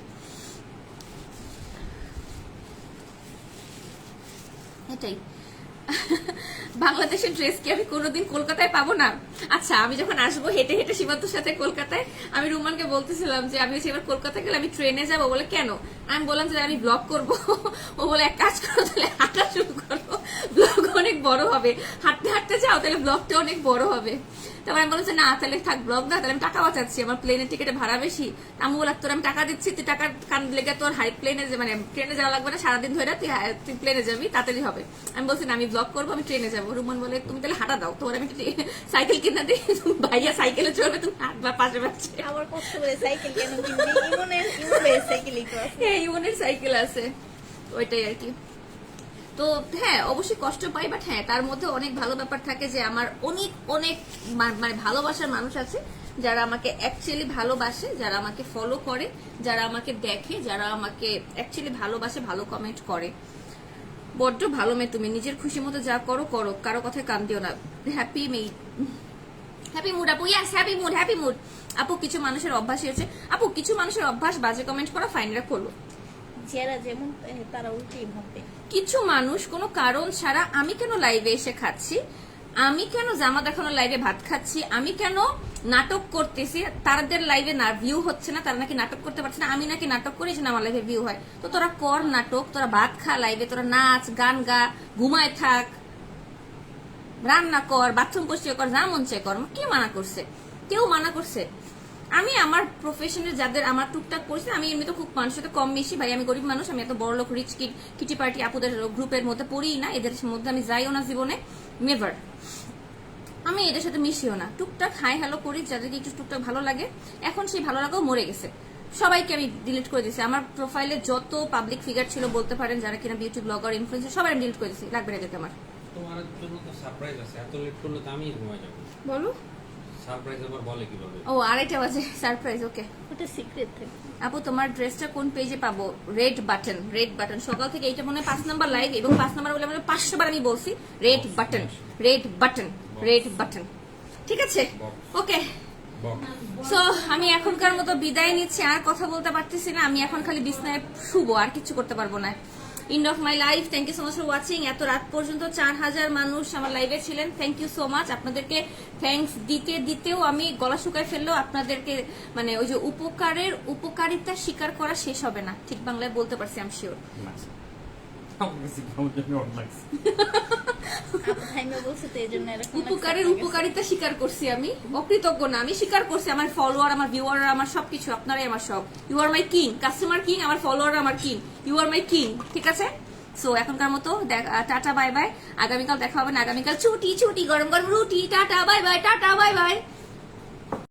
এটাই। বাংলাদেশের ড্রেস কি আমি কোনোদিন কলকাতায় পাবো না? আচ্ছা, আমি যখন আসবো হেঁটে হেঁটে সীমান্তর সাথে কলকাতায়, আমি রুমানকে বলতেছিলাম যে আমি এবার কলকাতা গেলে আমি ট্রেনে যাবো। বলে কেন? আমি বললাম যে আমি ব্লগ করবো। ও বলে এক কাজ করো, তাহলে হাঁটা শুরু করো, ব্লগ অনেক বড় হবে, হাঁটতে হাঁটতে যাও, তাহলে ব্লগটা অনেক বড় হবে। তারপর আমি বললাম যে না, তাহলে থাক ব্লগ না, তাহলে আমি টাকা বাঁচাচ্ছি, আমার প্লেনের টিকিটে ভাড়া বেশি। আমি বললাম তোর আমি টাকা দিচ্ছি, তুই টাকার কান লেগে তোর প্লেনে মানে ট্রেনে যাওয়া লাগবে না, সারাদিন ধরে তুই প্লেনে যাবি, তাড়াতাড়ি হবে। আমি বলছি না, আমি ব্লগ করবো, আমি ট্রেনে যাবো। রুমান বলে তুমি তাহলে হাঁটা দাও, তোমার আমি সাইকেল কিনা দিই, তুমি ভাইয়া সাইকেলে চলবে, তুমি হাঁটবা পাশে পাশে। আমার কষ্ট করে সাইকেল কেন কিনবি? ইমনের সাইকেলই তো আছে। হ্যাঁ, ইমনের সাইকেল আছে, ওইটাই আর কি। তো হ্যাঁ, অবশ্যই কষ্ট পাই, বাট হ্যাঁ তার মধ্যে অনেক ভালো ব্যাপার থাকে যে আমার অনেক অনেক মানে ভালোবাসার মানুষ আছে, যারা আমাকে অ্যাকচুয়ালি ভালোবাসে, যারা আমাকে ফলো করে, যারা আমাকে দেখে, যারা আমাকে অ্যাকচুয়ালি ভালোবাসে, ভালো কমেন্ট করে। বড্ড ভালো মেয়ে তুমি, নিজের খুশি মতো যা করো করো, কারো কথায় কান দিও না। হ্যাপি মেয়ে, হ্যাপি মুড আপু, ইয়াস হ্যাপি মুড, হ্যাপি মুড আপু। কিছু মানুষের অভ্যাস হয়েছে আপু, কিছু মানুষের অভ্যাস বাজে কমেন্ট করা, ফাইনরা করলো, যারা যেমন তারা উল্টেই ভাববে। কিছু মানুষ কোনো কারণ ছাড়া, আমি কেন লাইভে এসে খাচ্ছি, আমি কেন জামা দেখানো লাইভে ভাত খাচ্ছি, আমি কেন নাটক করতেছি, তাদের লাইভে না ভিউ হচ্ছে না, তারা নাকি নাটক করতে পারছে না, আমি নাকি নাটক করি যে আমার লাইভে ভিউ হয়। তো তোরা কর নাটক, তোরা ভাত খা লাইভে, তোরা নাচ গান গা, ঘুমায় থাক, রান্না কর, বাথরুম পরিষ্কার কর, যা মন চায় কর, কে মানা করছে? কেউ মানা করছে? আমি আমার প্রফেশনে যাদের আমার টুকটাক করছি, আমি এমনি তো খুব মানুষের সাথে কম বেশি, ভাই আমি গরিব মানুষ, আমি এত বড় লোক রিচ কিটি পার্টি আপুদের গ্রুপের মধ্যে পড়িই না, এদের মধ্যে আমি যাইও না জীবনে, নেভার। আমি এদের সাথে মিশিও না, টুকটাক হাই হ্যালো করি যাদেরকে একটু টুকটাক ভালো লাগে। এখন সেই ভালো লাগাও মরে গেছে, সবাইকে আমি ডিলিট করে দিয়েছি। আমার প্রোফাইলে যত পাবলিক ফিগার ছিল বলতে পারেন, যারা কিনা বিউটি ব্লগার, ইনফ্লুয়েন্সার, সবাই আমি ডিলিট করে দিয়েছি, লাগবে না এদেরকে আমার। তোমার জন্য তো সারপ্রাইজ আছে, এত লেট করলে তো আমি ঘুমায় যাবো। বলো। সারপ্রাইজ আবার বলে কিভাবে? ও, 2:30 বাজে সারপ্রাইজ, ওকে। ওটা সিক্রেট থাকে। আপু তোমার ড্রেসটা কোন পেজে পাবো? Red button, red button. সকাল থেকে এইটা মনে হয় 5 নাম্বার লাইভ, এবং 5 নাম্বার বলে মানে 500 বার আমি বলছি red button, red button, red button. ঠিক আছে, ওকে। সো আমি এখনকার মতো বিদায় নিচ্ছি, আর কথা বলতে পারতেছি না, আমি এখন খালি বিছনায় শুবো, আর কিছু করতে পারবো না। End of my life. Thank you so much for watching. এত রাত পর্যন্ত 4000 মানুষ আমার লাইভে ছিলেন, থ্যাংক ইউ সো মাচ। আপনাদেরকে থ্যাংকস দিতেও আমি গলা শুকায় ফেললেও আপনাদেরকে মানে ওই যে উপকারিতা স্বীকার করা শেষ হবে না, ঠিক বাংলায় বলতে পারছি, আই এম শিওর। হাইমা বলছে তো এই জন্য এরকম লাগছে উপকারের আপনার কাছে। উপকারিতা স্বীকার করছি আমি, অকৃতজ্ঞ না, আমি স্বীকার করছি। আমার ফলোয়ার, আমার ভিউয়ার, আমার সবকিছু, আপনারাই আমার সব। You are my king, customer king, আমার ফলোয়ার আমার king, you are my king, ঠিক আছে? সো এখনকার মতো টাটা বাই বাই। আগামীকাল দেখা হবে না, আগামীকাল ছুটি গরম গরম রুটি, tata bye bye, tata bye bye.